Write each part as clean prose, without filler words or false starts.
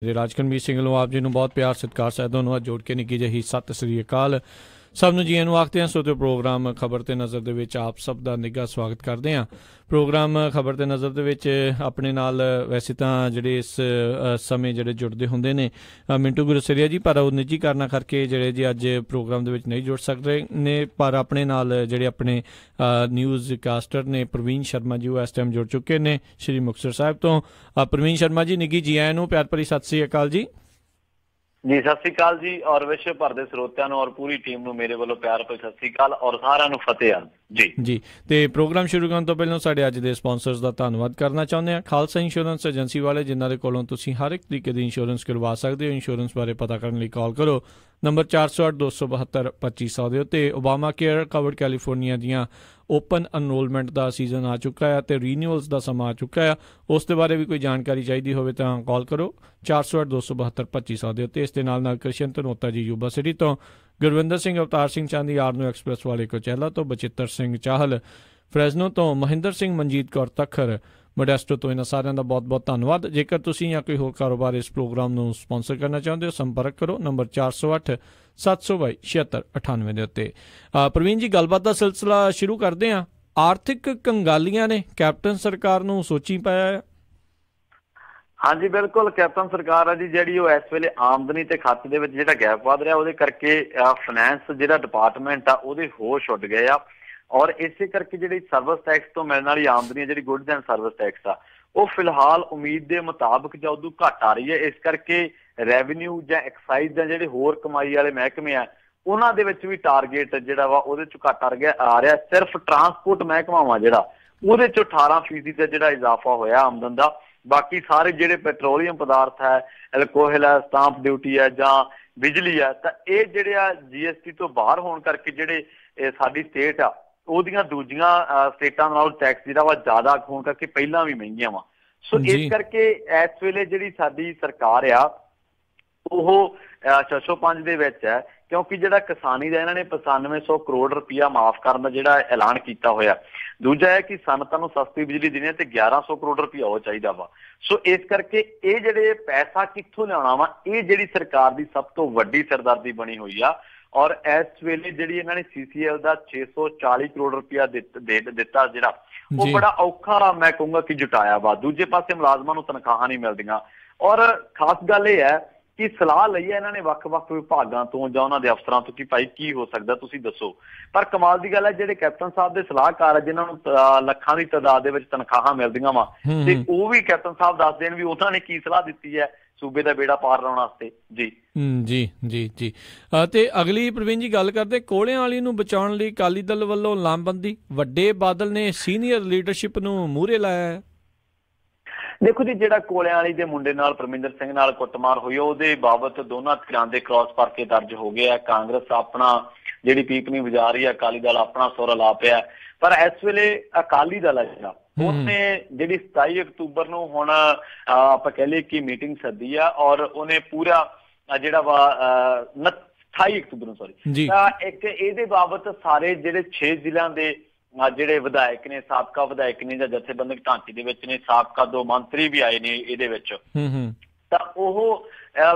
राजकनवीर सिंह लो आप जी ਨੂੰ ਬਹੁਤ ਪਿਆਰ ਸਤਿਕਾਰ ਸਾਹਿਬ ਤੁਹਾਨੂੰ ਅੱਜ ਜੋੜ ਕੇ ਨਿੱਕੀ ਜਿਹੀ ਸਤਿ ਸ੍ਰੀ ਅਕਾਲ ਸਭ ਨੂੰ ਜੀ ਨੂੰ ਆਖਦੇ ਹਾਂ। ਸੋ ਤੇ ਪ੍ਰੋਗਰਾਮ ਖਬਰ ਤੇ ਨਜ਼ਰ ਦੇ ਵਿੱਚ ਆਪ ਸਭ ਦਾ ਨਿੱਘਾ ਸਵਾਗਤ ਕਰਦੇ ਹਾਂ। ਪ੍ਰੋਗਰਾਮ ਖਬਰ ਤੇ ਨਜ਼ਰ ਦੇ ਵਿੱਚ ਆਪਣੇ ਨਾਲ ਵੈਸੇ ਤਾਂ ਜਿਹੜੇ ਇਸ ਸਮੇਂ ਜਿਹੜੇ ਜੁੜਦੇ ਹੁੰਦੇ ਨੇ ਮਿੰਟੂ ਗੁਰਸਰੀਆ ਜੀ, ਪਰ ਉਹ ਨਿੱਜੀ ਕਾਰਨਾਂ ਕਰਕੇ ਜਿਹੜੇ ਜੀ ਅੱਜ ਪ੍ਰੋਗਰਾਮ ਦੇ ਵਿੱਚ ਨਹੀਂ ਜੁੜ ਸਕਦੇ ਨੇ, ਪਰ ਆਪਣੇ ਨਾਲ ਜਿਹੜੇ ਆਪਣੇ ਨਿਊਜ਼ ਕਾਸਟਰ ਨੇ ਪ੍ਰਵੀਨ ਸ਼ਰਮਾ ਜੀ ਉਹ ਇਸ ਟਾਈਮ ਜੁੜ ਚੁੱਕੇ ਨੇ ਸ਼੍ਰੀ ਮੁਕਤਸਰ ਸਾਹਿਬ ਤੋਂ। ਪ੍ਰਵੀਨ ਸ਼ਰਮਾ ਜੀ ਨਿੱਘੀ ਜੀ ਆਇਆਂ ਨੂੰ ਪਿਆਰ ਭਰੀ ਸਤਿ ਸ੍ਰੀ ਅਕਾਲ ਜੀ। जी सत श्री अकाल जी और विश्व भर के ਸਰੋਤਿਆਂ ਨੂੰ और पूरी टीम ਨੂੰ ਮੇਰੇ ਵੱਲੋਂ ਪਿਆਰ ਭਰੀ ਸਤਿ ਸ੍ਰੀ ਅਕਾਲ और ਸਾਰਿਆਂ ਨੂੰ ਫਤਿਹ ਆ ਜੀ। ਤੇ ਪ੍ਰੋਗਰਾਮ ਸ਼ੁਰੂ ਕਰਨ ਤੋਂ ਪਹਿਲਾਂ ਸਾਡੇ ਅੱਜ ਦੇ ਸਪਾਂਸਰਸ ਦਾ ਧੰਨਵਾਦ ਕਰਨਾ ਚਾਹੁੰਦੇ ਹਾਂ। ਖਾਲਸਾ ਇੰਸ਼ੋਰੈਂਸ ਏਜੰਸੀ ਵਾਲੇ, ਜਿਨ੍ਹਾਂ ਦੇ ਕੋਲੋਂ ਤੁਸੀਂ ਹਰ ਇੱਕ ਤਰੀਕੇ ਦੀ ਇੰਸ਼ੋਰੈਂਸ ਕਰਵਾ ਸਕਦੇ ਹੋ। ਇੰਸ਼ੋਰੈਂਸ ਬਾਰੇ ਪਤਾ ਕਰਨ ਲਈ ਕਾਲ ਕਰੋ ਨੰਬਰ 408-272-2500 ਦੇ ਉੱਤੇ। ਓਬਾਮਾ ਕੇਅਰ ਕਵਰਡ ਕੈਲੀਫੋਰਨੀਆ ਦੀਆਂ ਓਪਨ ਅਨਰੋਲਮੈਂਟ ਦਾ ਸੀਜ਼ਨ ਆ ਚੁੱਕਾ ਹੈ ਅਤੇ ਰੀਨਿਊਅਲਸ ਦਾ ਸਮਾਂ ਆ ਚੁੱਕਾ ਹੈ। ਉਸ ਦੇ ਬਾਰੇ ਵੀ ਕੋਈ ਜਾਣਕਾਰੀ ਚਾਹੀਦੀ ਹੋਵੇ ਤਾਂ ਕਾਲ ਕਰੋ 408-272-2500 ਦੇ ਉੱਤੇ। ਇਸ ਦੇ ਨਾਲ ਕ੍ਰਿਸ਼ਨ ਧਨੋਤਾ ਜੀ ਯੂਬਾ ਸਿਟੀ ਤੋਂ, ਗੁਰਵਿੰਦਰ ਸਿੰਘ ਅਵਤਾਰ ਸਿੰਘ ਚਾਂਦੀ ਆਰਨੋ ਐਕਸਪ੍ਰੈਸ ਵਾਲੇ ਕੋਚੈਲਾ ਤੋਂ, ਬਚਿੱਤਰ ਸਿੰਘ ਚਾਹਲ ਫਰੈਜ਼ਨੋ ਤੋਂ, ਮਹਿੰਦਰ ਸਿੰਘ ਮਨਜੀਤ ਕੌਰ ਤੱਖਰ ਮੋਡੈਸਟੋ ਤੋਂ। ਇਹਨਾਂ ਸਾਰਿਆਂ ਦਾ ਬਹੁਤ ਬਹੁਤ ਧੰਨਵਾਦ। ਜੇਕਰ ਤੁਸੀਂ ਜਾਂ ਕੋਈ ਹੋਰ ਕਾਰੋਬਾਰ ਇਸ ਪ੍ਰੋਗਰਾਮ ਨੂੰ ਸਪਾਂਸਰ ਕਰਨਾ ਚਾਹੁੰਦੇ ਹੋ, ਸੰਪਰਕ ਕਰੋ ਨੰਬਰ 408-722-7698 ਦੇ ਉੱਤੇ। ਪ੍ਰਵੀਨ ਜੀ, ਗੱਲਬਾਤ ਦਾ ਸਿਲਸਿਲਾ ਸ਼ੁਰੂ ਕਰਦੇ ਹਾਂ। ਆਰਥਿਕ ਕੰਗਾਲੀਆਂ ਨੇ ਕੈਪਟਨ ਸਰਕਾਰ ਨੂੰ ਸੋਚੀ ਪਾਇਆ ਹੈ। हाँ जी बिल्कुल, कैप्टन सरकार है जी जी इस वेले आमदनी ते खाते दे विच जिहड़ा गैप वध रहा उहदे करके फाइनैंस जिहड़ा डिपार्टमेंट आ उहदे होश उड़ गए आ और इसे करके जिहड़ी सर्विस टैक्स तो मिलने वाली आमदनी जिहड़ी गुड्स एंड सर्विस टैक्स आ वो फिलहाल उम्मीद के मुताबिक जां उदों घट आ रही है। इस करके रैवन्यू जां एक्साइज जां जिहड़े होर कमाई वाले महकमे आ उन्हां दे विच भी टारगेट जिहड़ा वा उहदे च घट आ रहा। सिर्फ ट्रांसपोर्ट महकमा वा जिहड़ा उहदे च 18% दा जिहड़ा इजाफा होया आमदन दा। बाकी सारे जिहड़े पेट्रोलियम पदार्थ है, एल्कोहल है, स्टांप ड्यूटी है जां बिजली है, तो ये जिहड़े GST तो बाहर होने करके जिहड़े साडी स्टेट आ ਉਹਦੀਆਂ ਦੂਜੀਆਂ ਸਟੇਟਾਂ ਨਾਲੋਂ ਟੈਕਸ ਜਿਹੜਾ ਵਾ ਜ਼ਿਆਦਾ ਹੋਣ ਕਰਕੇ ਪਹਿਲਾਂ ਵੀ ਮਹਿੰਗੀਆਂ ਵਾ। ਸੋ ਇਸ ਕਰਕੇ ਇਸ ਵੇਲੇ ਜਿਹੜੀ ਸਾਡੀ ਸਰਕਾਰ ਆ ਉਹ 605 ਦੇ ਵਿੱਚ ਹੈ, ਕਿਉਂਕਿ ਜਿਹੜਾ ਕਿਸਾਨੀ ਦਾ ਇਹਨਾਂ ਨੇ 9500 ਕਰੋੜ ਰੁਪਇਆ ਮਾਫ ਕਰਨ ਦਾ ਜਿਹੜਾ ਐਲਾਨ ਕੀਤਾ ਹੋਇਆ। ਦੂਜਾ ਹੈ ਕਿ ਸਨਅਤਾਂ ਨੂੰ ਸਸਤੀ ਬਿਜਲੀ ਦੇਣੀ ਤੇ 1100 ਕਰੋੜ ਰੁਪਇਆ ਉਹ ਚਾਹੀਦਾ ਵਾ। ਸੋ ਇਸ ਕਰਕੇ ਇਹ ਜਿਹੜੇ ਪੈਸਾ ਕਿੱਥੋਂ ਲਿਆਉਣਾ ਵਾ, ਇਹ ਜਿਹੜੀ ਸਰਕਾਰ ਦੀ ਸਭ ਤੋਂ ਵੱਡੀ ਸਿਰਦਰਦੀ ਬਣੀ ਹੋਈ ਆ। और इस वेले जिहड़ी इन्हां ने CCL का 640 करोड़ रुपया दिता जिहड़ा वो बड़ा औखा मैं कहूँगा कि जुटाया वा। दूजे पासे मुलाजमां नूं तनखाहां नहीं मिलदियां और खास गल यह है कि सलाह लई है इन्हां ने वख-वख विभागां तो जां उन्हां दे अफसरां तो कि भाई की हो सकदा तुसीं दसो। पर कमाल दी गल है जिहड़े कैप्टन साहब दे सलाहकार है जिन्हां नूं लखां दी तादाद दे विच तनखाहां मिलदियां वा ते ओह भी कैप्टन साहब दस देण भी उन्हां ने की सलाह दित्ती है सूबे का बेड़ा पार लाने वास्ते जी। जी जी जी ते अगली प्रवीण जी गल करते कोलियां वाली नूं बचाउण लई अकाली दल वल्लों लामबंदी, वड्डे बादल ने सीनियर लीडरशिप नूं मूहरे लाया है। देखो जी, जिहड़ा कोलियां वाली दे मुंडे नाल परमिंदर सिंह नाल कुੱਟਮਾਰ होई ਉਹਦੇ बाबत दोनों धिरां दे क्रॉस परचे दर्ज हो गए। कांग्रेस अपना जिहड़ी पीपनी वजा रही है, अकाली दल अपना सुर ला पिया। पर इस वेले अकाली दल है जिहड़ा ਉਹਨੇ ਜਿਹੜੀ 27 ਅਕਤੂਬਰ ਨੂੰ ਹੁਣ ਆਪਾਂ ਕਹਿ ਲਈਏ ਕਿ ਮੀਟਿੰਗ ਸੱਦੀ ਆ ਔਰ ਉਹਨੇ ਪੂਰਾ ਜਿਹੜਾ ਵਾ 28 ਅਕਤੂਬਰ ਨੂੰ ਤਾਂ ਇੱਕ ਇਹਦੇ ਬਾਬਤ ਸਾਰੇ ਜਿਹੜੇ 6 ਜ਼ਿਲ੍ਹਿਆਂ ਦੇ ਜਿਹੜੇ ਵਿਧਾਇਕ ਨੇ, ਸਾਬਕਾ ਵਿਧਾਇਕ ਨੇ ਜਾਂ ਜਥੇਬੰਦਕ ਢਾਂਚੇ ਦੇ ਵਿੱਚ ਨੇ, ਸਾਬਕਾ 2 ਮੰਤਰੀ ਵੀ ਆਏ ਨੇ ਇਹਦੇ ਵਿੱਚ, ਤਾਂ ਉਹ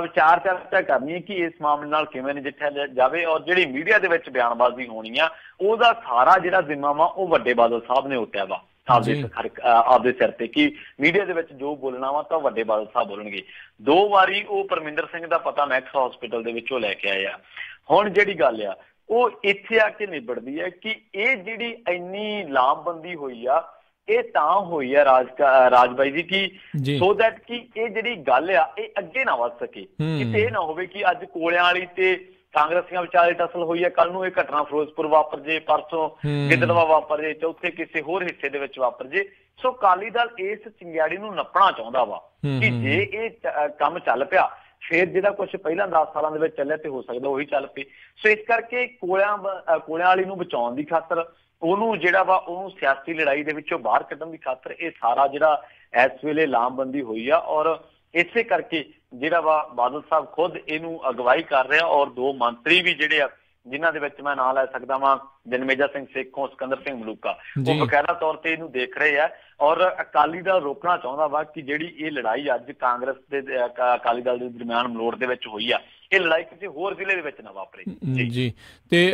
ਵਿਚਾਰ ਚਰਚਾ ਕਰਨੀ ਹੈ ਕਿ ਇਸ ਮਾਮਲੇ ਨਾਲ ਕਿਵੇਂ ਨਜਿੱਠਿਆ ਜਾਵੇ। ਔਰ ਜਿਹੜੀ ਮੀਡੀਆ ਦੇ ਵਿੱਚ ਬਿਆਨਬਾਜ਼ੀ ਹੋਣੀ ਆ ਉਹਦਾ ਸਾਰਾ ਜਿਹੜਾ ਜ਼ਿੰਮਾ ਵਾ ਉਹ ਵੱਡੇ ਬਾਦਲ ਸਾਹਿਬ ਨੇ ਉੱਠਿਆ ਵਾ ਆਪਦੇ ਸਿਰ ਤੇ ਕਿ ਮੀਡੀਆ ਦੇ ਵਿੱਚ ਜੋ ਬੋਲਣਾ ਵਾ ਤਾਂ ਵੱਡੇ ਬਾਦਲ ਸਾਹਿਬ ਬੋਲਣਗੇ। 2 ਵਾਰੀ ਉਹ ਪਰਮਿੰਦਰ ਸਿੰਘ ਦਾ ਪਤਾ ਮੈਕਸ ਹਸਪੀਟਲ ਦੇ ਵਿੱਚੋਂ ਲੈ ਕੇ ਆਏ ਆ। ਹੁਣ ਜਿਹੜੀ ਗੱਲ ਆ ਉਹ ਇੱਥੇ ਆ ਕੇ ਨਿਬੜਦੀ ਹੈ ਕਿ ਇਹ ਜਿਹੜੀ ਇੰਨੀ ਲਾਮਬੰਦੀ ਹੋਈ ਆ ਇਹ ਤਾਂ ਹੋਈ ਆ ਰਾਜਬਾਈ ਜੀ ਕਿ ਸੋ ਦੈਟ ਕਿ ਇਹ ਜਿਹੜੀ ਗੱਲ ਆ ਇਹ ਅੱਗੇ ਨਾ ਵੱਧ ਸਕੇ। ਕਿਤੇ ਇਹ ਨਾ ਹੋਵੇ ਕਿ ਅੱਜ ਕੋਲਿਆਂ ਵਾਲੀ ਤੇ ਕਾਂਗਰਸੀਆਂ ਵਿਚਾਲੇ ਟਸਲ ਹੋਈ ਹੈ, ਕੱਲ ਨੂੰ ਇਹ ਘਟਨਾ ਫਿਰੋਜ਼ਪੁਰ ਵਾਪਰ ਜੇ, ਪਰਸੋਂ ਗਿੱਦੜਵਾ ਵਾਪਰ ਜੇ, ਚੌਥੇ ਕਿਸੇ ਹੋਰ ਹਿੱਸੇ ਦੇ ਵਿੱਚ ਵਾਪਰ ਜੇ। ਸੋ ਅਕਾਲੀ ਦਲ ਇਸ ਚਿੰਗਿਆੜੀ ਨੂੰ ਨੱਪਣਾ ਚਾਹੁੰਦਾ ਵਾ ਕਿ ਜੇ ਇਹ ਕੰਮ ਚੱਲ ਪਿਆ ਫਿਰ ਜਿਹੜਾ ਕੁਛ ਪਹਿਲਾਂ 10 ਸਾਲਾਂ ਦੇ ਵਿੱਚ ਚੱਲਿਆ ਤੇ ਹੋ ਸਕਦਾ ਉਹੀ ਚੱਲ ਪਏ। ਸੋ ਇਸ ਕਰਕੇ ਕੋਲਿਆਂ ਵਾਲੀ ਨੂੰ ਬਚਾਉਣ ਦੀ ਖਾਤਰ ਉਹਨੂੰ ਜਿਹੜਾ ਵਾ ਉਹਨੂੰ ਸਿਆਸੀ ਲੜਾਈ ਦੇ ਵਿੱਚੋਂ ਬਾਹਰ ਕੱਢਣ ਦੀ ਖਾਤਰ ਇਹ ਸਾਰਾ ਜਿਹੜਾ ਇਸ ਵੇਲੇ ਲਾਮਬੰਦੀ ਹੋਈ ਆ ਔਰ ਇਸੇ ਕਰਕੇ ਜਿਹੜਾ ਵਾ ਬਾਦਲ ਸਾਹਿਬ ਖੁਦ ਇਹਨੂੰ ਅਗਵਾਈ ਕਰ ਰਿਹਾ ਔਰ 2 ਮੰਤਰੀ ਵੀ ਜਿਹੜੇ ਆ ਜਿਨ੍ਹਾਂ ਦੇ ਵਿੱਚ ਮੈਂ ਨਾਂ ਲੈ ਸਕਦਾ ਵਾਂ ਜਨਮੇਜਾ ਸਿੰਘ ਸੇਖੋਂ, ਸਿਕੰਦਰ ਸਿੰਘ ਮਲੂਕਾ, ਉਹ ਬਕਾਇਦਾ ਤੌਰ ਤੇ ਇਹਨੂੰ ਦੇਖ ਰਹੇ ਆ ਔਰ ਅਕਾਲੀ ਦਲ ਰੋਕਣਾ ਚਾਹੁੰਦਾ ਵਾ ਕਿ ਜਿਹੜੀ ਇਹ ਲੜਾਈ ਅੱਜ ਕਾਂਗਰਸ ਤੇ ਅਕਾਲੀ ਦਲ ਦੇ ਦਰਮਿਆਨ ਮਲੋੜ ਦੇ ਵਿੱਚ ਹੋਈ ਆ, ਇਹ ਲੜਾਈ ਕਿਸੇ ਹੋਰ ਜ਼ਿਲ੍ਹੇ ਦੇ ਵਿੱਚ ਨਾ ਵਾਪਰੇ ਜੀ। ਤੇ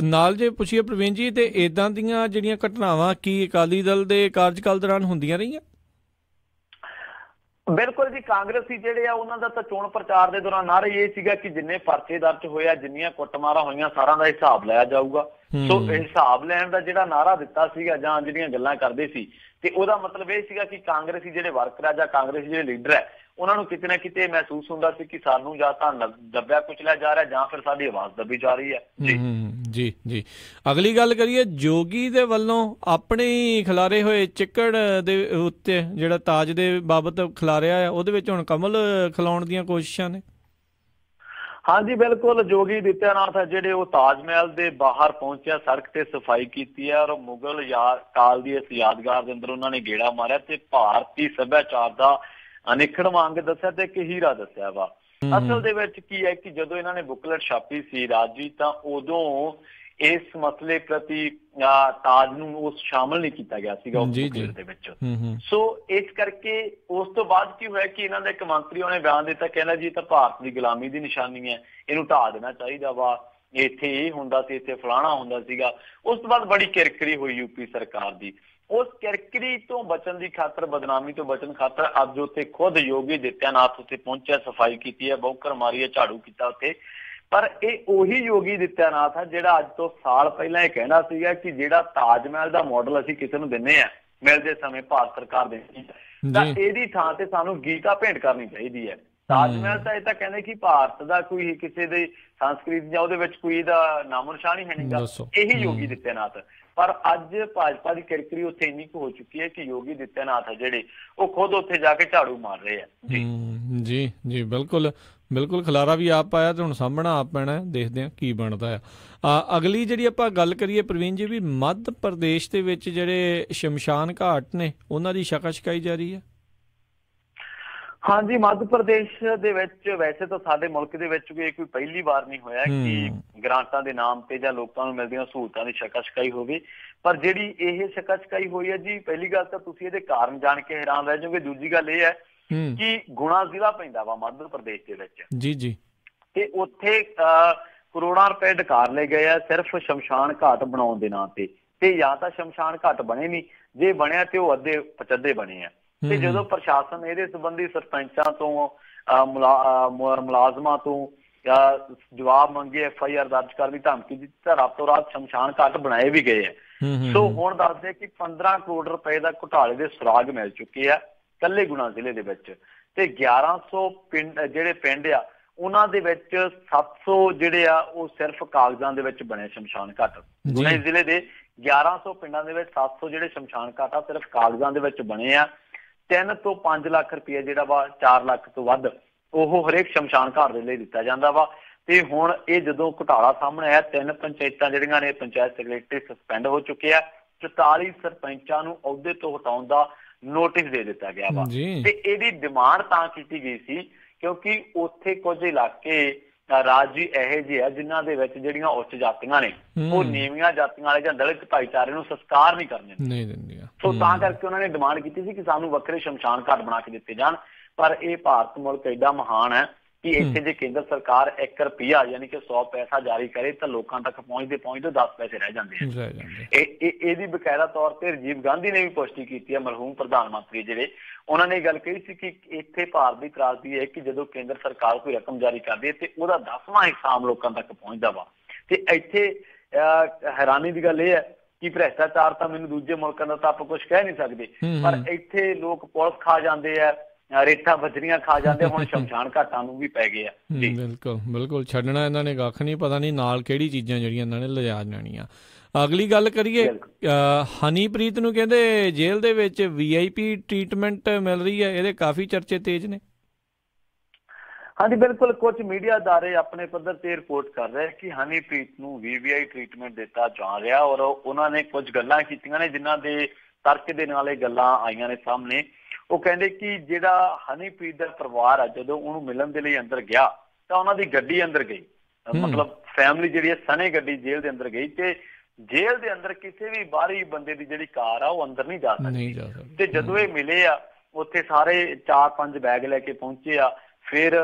ਨਾਲ ਜੇ ਪੁੱਛੀਏ ਪ੍ਰਵੀਨ ਜੀ, ਤੇ ਇਦਾਂ ਦੀਆਂ ਜਿਹੜੀਆਂ ਘਟਨਾਵਾਂ ਕੀ ਅਕਾਲੀ ਦਲ ਦੇ ਕਾਰਜਕਾਲ ਦੌਰਾਨ ਹੁੰਦੀਆਂ ਰਹੀਆਂ? ਬਿਲਕੁਲ ਜੀ, ਕਾਂਗਰਸੀ ਜਿਹੜੇ ਆ ਉਹਨਾਂ ਦਾ ਤਾਂ ਚੋਣ ਪ੍ਰਚਾਰ ਦੇ ਦੌਰਾਨ ਨਾਅਰਾ ਇਹ ਸੀਗਾ ਕਿ ਜਿੰਨੇ ਪਰਚੇ ਦਰਜ ਹੋਇਆ, ਜਿੰਨੀਆਂ ਕੁੱਟਮਾਰਾਂ ਹੋਈਆਂ, ਸਾਰਿਆਂ ਦਾ ਹਿਸਾਬ ਲਿਆ ਜਾਊਗਾ। ਸੋ ਹਿਸਾਬ ਲੈਣ ਦਾ ਜਿਹੜਾ ਨਾਅਰਾ ਦਿੱਤਾ ਸੀਗਾ ਜਾਂ ਜਿਹੜੀਆਂ ਗੱਲਾਂ ਕਰਦੇ ਸੀ, ਤੇ ਉਹਦਾ ਮਤਲਬ ਇਹ ਸੀਗਾ ਕਿ ਕਾਂਗਰਸੀ ਜਿਹੜੇ ਵਰਕਰ ਆ ਜਾਂ ਕਾਂਗਰਸੀ ਜਿਹੜੇ ਲੀਡਰ ਹੈ ਉਹਨਾਂ ਨੂੰ ਕਿਤੇ ਨਾ ਕਿਤੇ ਮਹਿਸੂਸ ਹੁੰਦਾ ਸੀ ਕਿ ਸਾਨੂੰ ਜਾਂ ਤਾਂ ਦੱਬਿਆ ਕੁਚਲਿਆ ਜਾ ਰਿਹਾ ਜਾਂ ਫਿਰ ਸਾਡੀ ਆਵਾਜ਼ ਦੱਬੀ ਜਾ ਰਹੀ ਹੈ। ਜੀ ਜੀ। ਅਗਲੀ ਗੱਲ ਕਰੀਏ, ਜੋਗੀ ਦੇ ਵੱਲੋਂ ਆਪਣੇ ਖਿਲਾਰੇ ਹੋਏ ਚਿੱਕੜ ਦੇ ਉੱਤੇ ਜਿਹੜਾ ਤਾਜ ਦੇ ਬਾਬਤ ਖਿਲਾਰਿਆ ਆ, ਉਹਦੇ ਵਿੱਚ ਹੁਣ ਕਮਲ ਖਿਲਾਉਣ ਦੀਆਂ ਕੋਸ਼ਿਸ਼ਾਂ ਨੇ। ਹਾਂਜੀ ਬਿਲਕੁਲ, ਜੋਗੀ ਆਦਿੱਤਿਆਨਾਥ ਹੈ ਜਿਹੜੇ ਉਹ ਤਾਜ ਮਹਿਲ ਦੇ ਬਾਹਰ ਪਹੁੰਚਿਆ, ਸੜਕ ਤੇ ਸਫਾਈ ਕੀਤੀ ਹੈ ਔਰ ਮੁਗਲ ਕਾਲ ਦੀ ਇਸ ਯਾਦਗਾਰ ਦੇ ਅੰਦਰ ਉਹਨਾਂ ਨੇ ਗੇੜਾ ਮਾਰਿਆ ਤੇ ਭਾਰਤੀ ਸੱਭਿਆਚਾਰ ਦਾ ਅਨਿੱਖੜਵਾਂ ਅੰਗ ਦੱਸਿਆ ਤੇ ਇੱਕ ਹੀਰਾ ਦੱਸਿਆ ਵਾ। ਅਸਲ ਦੇ ਵਿੱਚ ਕੀ ਹੈ ਕਿ ਜਦੋਂ ਇਹਨਾਂ ਨੇ ਬੁਕਲੇਟ ਛਾਪੀ ਸੀ ਰਾਜੀ, ਤਾਂ ਉਦੋਂ ਇਸ ਮਸਲੇ ਪ੍ਰਤੀ ਤਾਜ ਨੂੰ ਉਸ ਸ਼ਾਮਲ ਨਹੀਂ ਕੀਤਾ ਗਿਆ ਸੀਗਾ ਉਸ ਬੁਕਲੇਟ ਦੇ ਵਿੱਚ। ਸੋ ਇਸ ਕਰਕੇ ਉਸ ਤੋਂ ਬਾਅਦ ਕੀ ਹੋਇਆ ਕਿ ਇਹਨਾਂ ਦਾ ਇੱਕ ਮੰਤਰੀ ਉਹਨੇ ਬਿਆਨ ਦਿੱਤਾ, ਕਹਿੰਦਾ ਜੀ ਇਹ ਤਾਂ ਭਾਰਤ ਦੀ ਗੁਲਾਮੀ ਦੀ ਨਿਸ਼ਾਨੀ ਹੈ, ਇਹਨੂੰ ਢਾਹ ਦੇਣਾ ਚਾਹੀਦਾ ਵਾ, ਇੱਥੇ ਇਹ ਹੁੰਦਾ ਸੀ, ਇੱਥੇ ਫਲਾਣਾ ਹੁੰਦਾ ਸੀਗਾ। ਉਸ ਤੋਂ ਬਾਅਦ ਬੜੀ ਕਿਰਕਰੀ ਹੋਈ ਯੂਪੀ ਸਰਕਾਰ ਦੀ। ਉਸ ਕਿਰਕਰੀ ਤੋਂ ਬਚਣ ਦੀ ਖਾਤਰ, ਬਦਨਾਮੀ ਤੋਂ ਬਚਣ ਖਾਤਰ ਅੱਜ ਉੱਥੇ ਖੁਦ ਯੋਗੀ ਆਦਿੱਤਿਆਨਾਥ ਉੱਥੇ ਪਹੁੰਚਿਆ, ਸਫਾਈ ਕੀਤੀ ਹੈ, ਬੌਕਰ ਮਾਰੀ ਹੈ, ਝਾੜੂ ਕੀਤਾ ਉੱਥੇ। ਪਰ ਇਹ ਉਹੀ ਯੋਗੀ ਆਦਿੱਤਿਆਨਾਥ ਹੈ ਜਿਹੜਾ ਅੱਜ ਤੋਂ ਸਾਲ ਪਹਿਲਾਂ ਇਹ ਕਹਿਣਾ ਸੀਗਾ ਕਿ ਜਿਹੜਾ ਤਾਜ ਮਹਿਲ ਦਾ ਮਾਡਲ ਅਸੀਂ ਕਿਸੇ ਨੂੰ ਦਿੰਦੇ ਆ, ਮਿਲਦੇ ਸਮੇਂ ਭਾਰਤ ਸਰਕਾਰ ਦਿੰਦੀ, ਤਾਂ ਇਹਦੀ ਥਾਂ ਤੇ ਸਾਨੂੰ ਗੀਤਾ ਭੇਂਟ ਕਰਨੀ ਚਾਹੀਦੀ ਹੈ। ਤਾਜ ਮਹਿਲ ਤਾਂ ਇਹ ਤਾਂ ਕਹਿੰਦੇ ਕਿ ਭਾਰਤ ਦਾ ਕੋਈ ਕਿਸੇ ਦੇ ਸੰਸਕ੍ਰਿਤ ਜਾਂ ਉਹਦੇ ਵਿੱਚ ਕੋਈ ਇਹਦਾ ਨਾਮੋ ਨਿਸ਼ਾਨ ਹੀ ਹੈ ਨਹੀਂਗਾ, ਇਹੀ ਯੋਗੀ ਆਦਿੱਤਿਆਨਾਥ। ਪਰ ਅੱਜ ਭਾਜਪਾ ਦੀ ਕਿਰਕਰੀ ਉੱਥੇ ਇੰਨੀ ਕੁ ਹੋ ਚੁੱਕੀ ਹੈ ਕਿ ਯੋਗੀ ਆਦਿੱਤਿਆਨਾਥ ਹੈ ਜਿਹੜੇ ਉਹ ਖੁਦ ਉੱਥੇ ਜਾ ਕੇ ਝਾੜੂ ਮਾਰ ਰਹੇ ਆ। ਜੀ ਜੀ ਬਿਲਕੁਲ ਬਿਲਕੁਲ, ਖਲਾਰਾ ਵੀ ਆਪ ਪਾਇਆ ਤੇ ਹੁਣ ਸਾਹਮਣਾ ਆਪ ਪੈਣਾ, ਦੇਖਦੇ ਹਾਂ ਕੀ ਬਣਦਾ ਆ। ਅਗਲੀ ਜਿਹੜੀ ਆਪਾਂ ਗੱਲ ਕਰੀਏ ਪ੍ਰਵੀਨ ਜੀ, ਵੀ ਮੱਧ ਪ੍ਰਦੇਸ਼ ਦੇ ਵਿੱਚ ਜਿਹੜੇ ਸ਼ਮਸ਼ਾਨ ਘਾਟ ਨੇ ਉਹਨਾਂ ਦੀ ਸ਼ਕਾ ਸ਼ਕਾਈ ਜਾਰੀ ਹੈ। ਹਾਂਜੀ, ਮੱਧ ਪ੍ਰਦੇਸ਼ ਦੇ ਵਿੱਚ ਵੈਸੇ ਤਾਂ ਸਾਡੇ ਮੁਲਕ ਦੇ ਵਿੱਚ ਵੀ ਕੋਈ ਪਹਿਲੀ ਵਾਰ ਨਹੀਂ ਹੋਇਆ ਕਿ ਗ੍ਰਾਂਟਾਂ ਦੇ ਨਾਮ ਤੇ ਜਾਂ ਲੋਕਾਂ ਨੂੰ ਮਿਲਦੀਆਂ ਸਹੂਲਤਾਂ ਦੀ ਸ਼ਕਾ ਸ਼ਕਾਈ ਹੋਵੇ। ਪਰ ਜਿਹੜੀ ਇਹ ਸ਼ਕਾ ਸ਼ਕਾਈ ਹੋਈ ਹੈ ਜੀ, ਪਹਿਲੀ ਗੱਲ ਤਾਂ ਤੁਸੀਂ ਇਹਦੇ ਕਾਰਨ ਜਾਣ ਕੇ ਹੈਰਾਨ ਰਹਿ ਜਾਓਗੇ। ਦੂਜੀ ਗੱਲ ਇਹ ਹੈ ਕਿ ਗੁਣਾ ਜ਼ਿਲ੍ਹਾ ਪੈਂਦਾ ਵਾ ਮੱਧ ਪ੍ਰਦੇਸ਼ ਦੇ ਵਿੱਚ। ਜੀ ਜੀ। ਤੇ ਉੱਥੇ ਕਰੋੜਾਂ ਰੁਪਏ ਡਕਾਰ ਲਏ ਗਏ ਆ ਸਿਰਫ ਸ਼ਮਸ਼ਾਨ ਘਾਟ ਬਣਾਉਣ ਦੇ ਨਾਂ ਤੇ। ਤੇ ਜਾਂ ਤਾਂ ਸ਼ਮਸ਼ਾਨ ਘਾਟ ਬਣੇ ਨਹੀਂ, ਜੇ ਬਣਿਆ ਤੇ ਉਹ ਅੱਧੇ ਪਚੱਧੇ ਬਣੇ ਆ। ਤੇ ਜਦੋਂ ਪ੍ਰਸ਼ਾਸਨ ਇਹਦੇ ਸੰਬੰਧੀ ਸਰਪੰਚਾਂ ਤੋਂ, ਮੁਲਾਜ਼ਮਾਂ ਤੋਂ ਜਵਾਬ ਮੰਗੇ, FIR ਦਰਜ ਕਰਨ ਦੀ ਧਮਕੀ ਦਿੱਤੀ, ਤਾਂ ਰਾਤੋਂ ਰਾਤ ਸ਼ਮਸ਼ਾਨ ਘਾਟ ਬਣਾਏ ਵੀ ਗਏ ਆ। ਸੋ ਹੁਣ ਦੱਸਦੇ ਕਿ 15 ਕਰੋੜ ਰੁਪਏ ਦਾ ਘੁਟਾਲੇ ਦੇ ਸੁਰਾਗ ਮਿਲ ਚੁੱਕੇ ਆ ਕੱਲੇ ਗੁਣਾ ਜ਼ਿਲ੍ਹੇ ਦੇ ਵਿੱਚ। ਤੇ 1100 ਜਿਹੜੇ ਪਿੰਡ ਆ ਉਹਨਾਂ ਦੇ ਵਿੱਚ 700 ਜਿਹੜੇ ਆ ਉਹ ਸਿਰਫ ਕਾਗਜ਼ਾਂ ਦੇ ਵਿੱਚ ਬਣੇ ਸ਼ਮਸ਼ਾਨ ਘਾਟ। ਗੁਣਾ ਜ਼ਿਲ੍ਹੇ ਦੇ 1100 ਪਿੰਡਾਂ ਦੇ ਵਿੱਚ 700 ਜਿਹੜੇ ਸ਼ਮਸ਼ਾਨ ਘਾਟ ਆ ਸਿਰਫ ਕਾਗਜ਼ਾਂ ਦੇ ਵਿੱਚ ਬਣੇ ਆ। 3 ਤੋਂ 5 ਲੱਖ ਰੁਪਏ ਜਿਹੜਾ ਵਾ, 4 ਲੱਖ ਤੋਂ ਵੱਧ ਉਹ ਹਰੇਕ ਸ਼ਮਸ਼ਾਨ ਘਾਟ ਦੇ ਲਈ ਦਿੱਤਾ ਜਾਂਦਾ ਵਾ। ਤੇ ਹੁਣ ਇਹ ਜਦੋਂ ਘੁਟਾਲਾ ਸਾਹਮਣੇ ਆਇਆ, 3 ਪੰਚਾਇਤਾਂ ਜਿਹੜੀਆਂ ਨੇ ਪੰਚਾਇਤ ਸੈਕਟਰੀ ਸਸਪੈਂਡ ਹੋ ਚੁੱਕੇ ਆ, 44 ਸਰਪੰਚਾਂ ਨੂੰ ਅਹੁਦੇ ਤੋਂ ਹਟਾਉਣ ਦਾ ਨੋਟਿਸ ਦੇ ਦਿੱਤਾ ਗਿਆ ਵਾ। ਤੇ ਇਹਦੀ ਡਿਮਾਂਡ ਤਾਂ ਕੀਤੀ ਗਈ ਸੀ ਕਿਉਂਕਿ ਉੱਥੇ ਕੁਝ ਇਲਾਕੇ ਰਾਜ ਜੀ ਇਹੋ ਜਿਹੇ ਆ ਜਿਨ੍ਹਾਂ ਦੇ ਵਿੱਚ ਜਿਹੜੀਆਂ ਉੱਚ ਜਾਤੀਆਂ ਨੇ ਉਹ ਨੀਵੀਆਂ ਜਾਤੀਆਂ ਵਾਲੇ ਜਾਂ ਦਲਿਤ ਭਾਈਚਾਰੇ ਨੂੰ ਸੰਸਕਾਰ ਨਹੀਂ ਕਰਨੇ ਦਿੰਦੀਆਂ। ਸੋ ਤਾਂ ਕਰਕੇ ਉਹਨਾਂ ਨੇ ਡਿਮਾਂਡ ਕੀਤੀ ਸੀ ਕਿ ਸਾਨੂੰ ਵੱਖਰੇ ਸ਼ਮਸ਼ਾਨ ਘਾਟ ਬਣਾ ਕੇ ਦਿੱਤੇ ਜਾਣ। ਪਰ ਇਹ ਭਾਰਤ ਮੁਲਕ ਏਡਾ ਮਹਾਨ ਹੈ ਕਿ ਇੱਥੇ ਜੇ ਕੇਂਦਰ ਸਰਕਾਰ 1 ਰੁਪਈਆ ਯਾਨੀ ਕਿ 100 ਪੈਸਾ ਜਾਰੀ ਕਰੇ ਤਾਂ ਲੋਕਾਂ ਤੱਕ ਪਹੁੰਚਦੇ 10 ਪੈਸੇ ਰਹਿ ਜਾਂਦੇ ਆ। ਇਹਦੀ ਬਕਾਇਦਾ ਤੌਰ ਤੇ ਰਾਜੀਵ ਗਾਂਧੀ ਨੇ ਵੀ ਪੁਸ਼ਟੀ ਕੀਤੀ ਹੈ, ਮਰਹੂਮ ਪ੍ਰਧਾਨ ਮੰਤਰੀ ਜਿਹੜੇ, ਉਹਨਾਂ ਨੇ ਗੱਲ ਕਹੀ ਸੀ ਕਿ ਇੱਥੇ ਭਾਰਤ ਦੀ ਤਰਾਸਦੀ ਹੈ ਕਿ ਜਦੋਂ ਕੇਂਦਰ ਸਰਕਾਰ ਕੋਈ ਰਕਮ ਜਾਰੀ ਕਰਦੀ ਹੈ ਤੇ ਉਹਦਾ 10ਵਾਂ ਹਿੱਸਾ ਆਮ ਲੋਕਾਂ ਤੱਕ ਪਹੁੰਚਦਾ ਵਾ। ਤੇ ਇੱਥੇ ਹੈਰਾਨੀ ਦੀ ਗੱਲ ਇਹ ਹੈ ਕਿ ਭ੍ਰਿਸ਼ਟਾਚਾਰ ਤਾਂ ਮੈਨੂੰ ਦੂਜੇ ਮੁਲਕਾਂ ਦਾ ਤਾਂ ਆਪਾਂ ਕੁਛ ਕਹਿ ਨਹੀਂ ਸਕਦੇ, ਪਰ ਇੱਥੇ ਲੋਕ ਪੁਲਿਸ ਖਾ ਜਾਂਦੇ ਆ, ਰੇਤਾਂ ਬਜਰੀਆਂ ਖਾ ਜਾਂਦੇ, ਹੁਣ ਸ਼ਮਸ਼ਾਨ ਘਾਟਾਂ ਨੂੰ ਵੀ ਪੈ ਗਏ ਆ। ਬਿਲਕੁਲ ਬਿਲਕੁਲ, ਛੱਡਣਾ ਇਹਨਾਂ ਨੇ ਕੱਖ ਨਹੀਂ, ਪਤਾ ਨਹੀਂ ਨਾਲ ਕਿਹੜੀ ਚੀਜ਼ਾਂ ਜਿਹੜੀਆਂ ਇਹਨਾਂ ਨੇ ਲਿਜਾ ਜਾਣੀਆਂ। ਅਗਲੀ ਗੱਲ ਕਰੀਏ, ਹਨੀਪ੍ਰੀਤ ਨੂੰ ਕਹਿੰਦੇ ਜੇਲ੍ਹ ਦੇ ਵਿੱਚ VIP ਟ੍ਰੀਟਮੈਂਟ ਮਿਲ ਰਹੀ ਹੈ, ਇਹਦੇ ਕਾਫੀ ਚਰਚੇ ਤੇਜ਼ ਨੇ। ਹਾਂਜੀ ਬਿਲਕੁਲ, ਕੁਝ ਮੀਡੀਆ ਅਦਾਰੇ ਆਪਣੇ ਪੱਧਰ ਤੇ ਰਿਪੋਰਟ ਕਰ ਰਹੇ ਕਿ ਹਨੀਪ੍ਰੀਤ ਨੂੰ VVI ਟ੍ਰੀਟਮੈਂਟ ਦਿੱਤਾ ਜਾ ਰਿਹਾ ਔਰ ਉਹਨਾਂ ਨੇ ਕੁਝ ਗੱਲਾਂ ਕੀਤੀਆਂ ਨੇ ਜਿਨ੍ਹਾਂ ਦੇ ਤਰਕ ਦੇ ਨਾਲ ਇਹ ਗੱਲਾਂ ਆਈਆਂ ਨੇ ਸਾਹਮਣੇ। ਉਹ ਕਹਿੰਦੇ ਕਿ ਜਿਹੜਾ ਹਨੀਪ੍ਰੀਤ ਦਾ ਪਰਿਵਾਰ ਆ ਜਦੋਂ ਉਹਨੂੰ ਮਿਲਣ ਦੇ ਲਈ ਅੰਦਰ ਗਿਆ ਤਾਂ ਉਹਨਾਂ ਦੀ ਗੱਡੀ ਅੰਦਰ ਗਈ ਮਤਲਬ ਫੈਮਿਲੀ ਜਿਹੜੀ ਹੈ ਸਣੇ ਗੱਡੀ ਜੇਲ੍ਹ ਦੇ ਅੰਦਰ ਗਈ ਤੇ ਜੇਲ੍ਹ ਦੇ ਅੰਦਰ ਕਿਸੇ ਵੀ ਬਾਹਰੀ ਬੰਦੇ ਦੀ ਜਿਹੜੀ ਕਾਰ ਆ ਉਹ ਅੰਦਰ ਨਹੀਂ ਜਾ ਸਕਦੀ। ਤੇ ਜਦੋਂ ਇਹ ਮਿਲੇ ਆ ਉੱਥੇ ਸਾਰੇ 4-5 ਬੈਗ ਲੈ ਕੇ ਪਹੁੰਚੇ ਆ। ਫਿਰ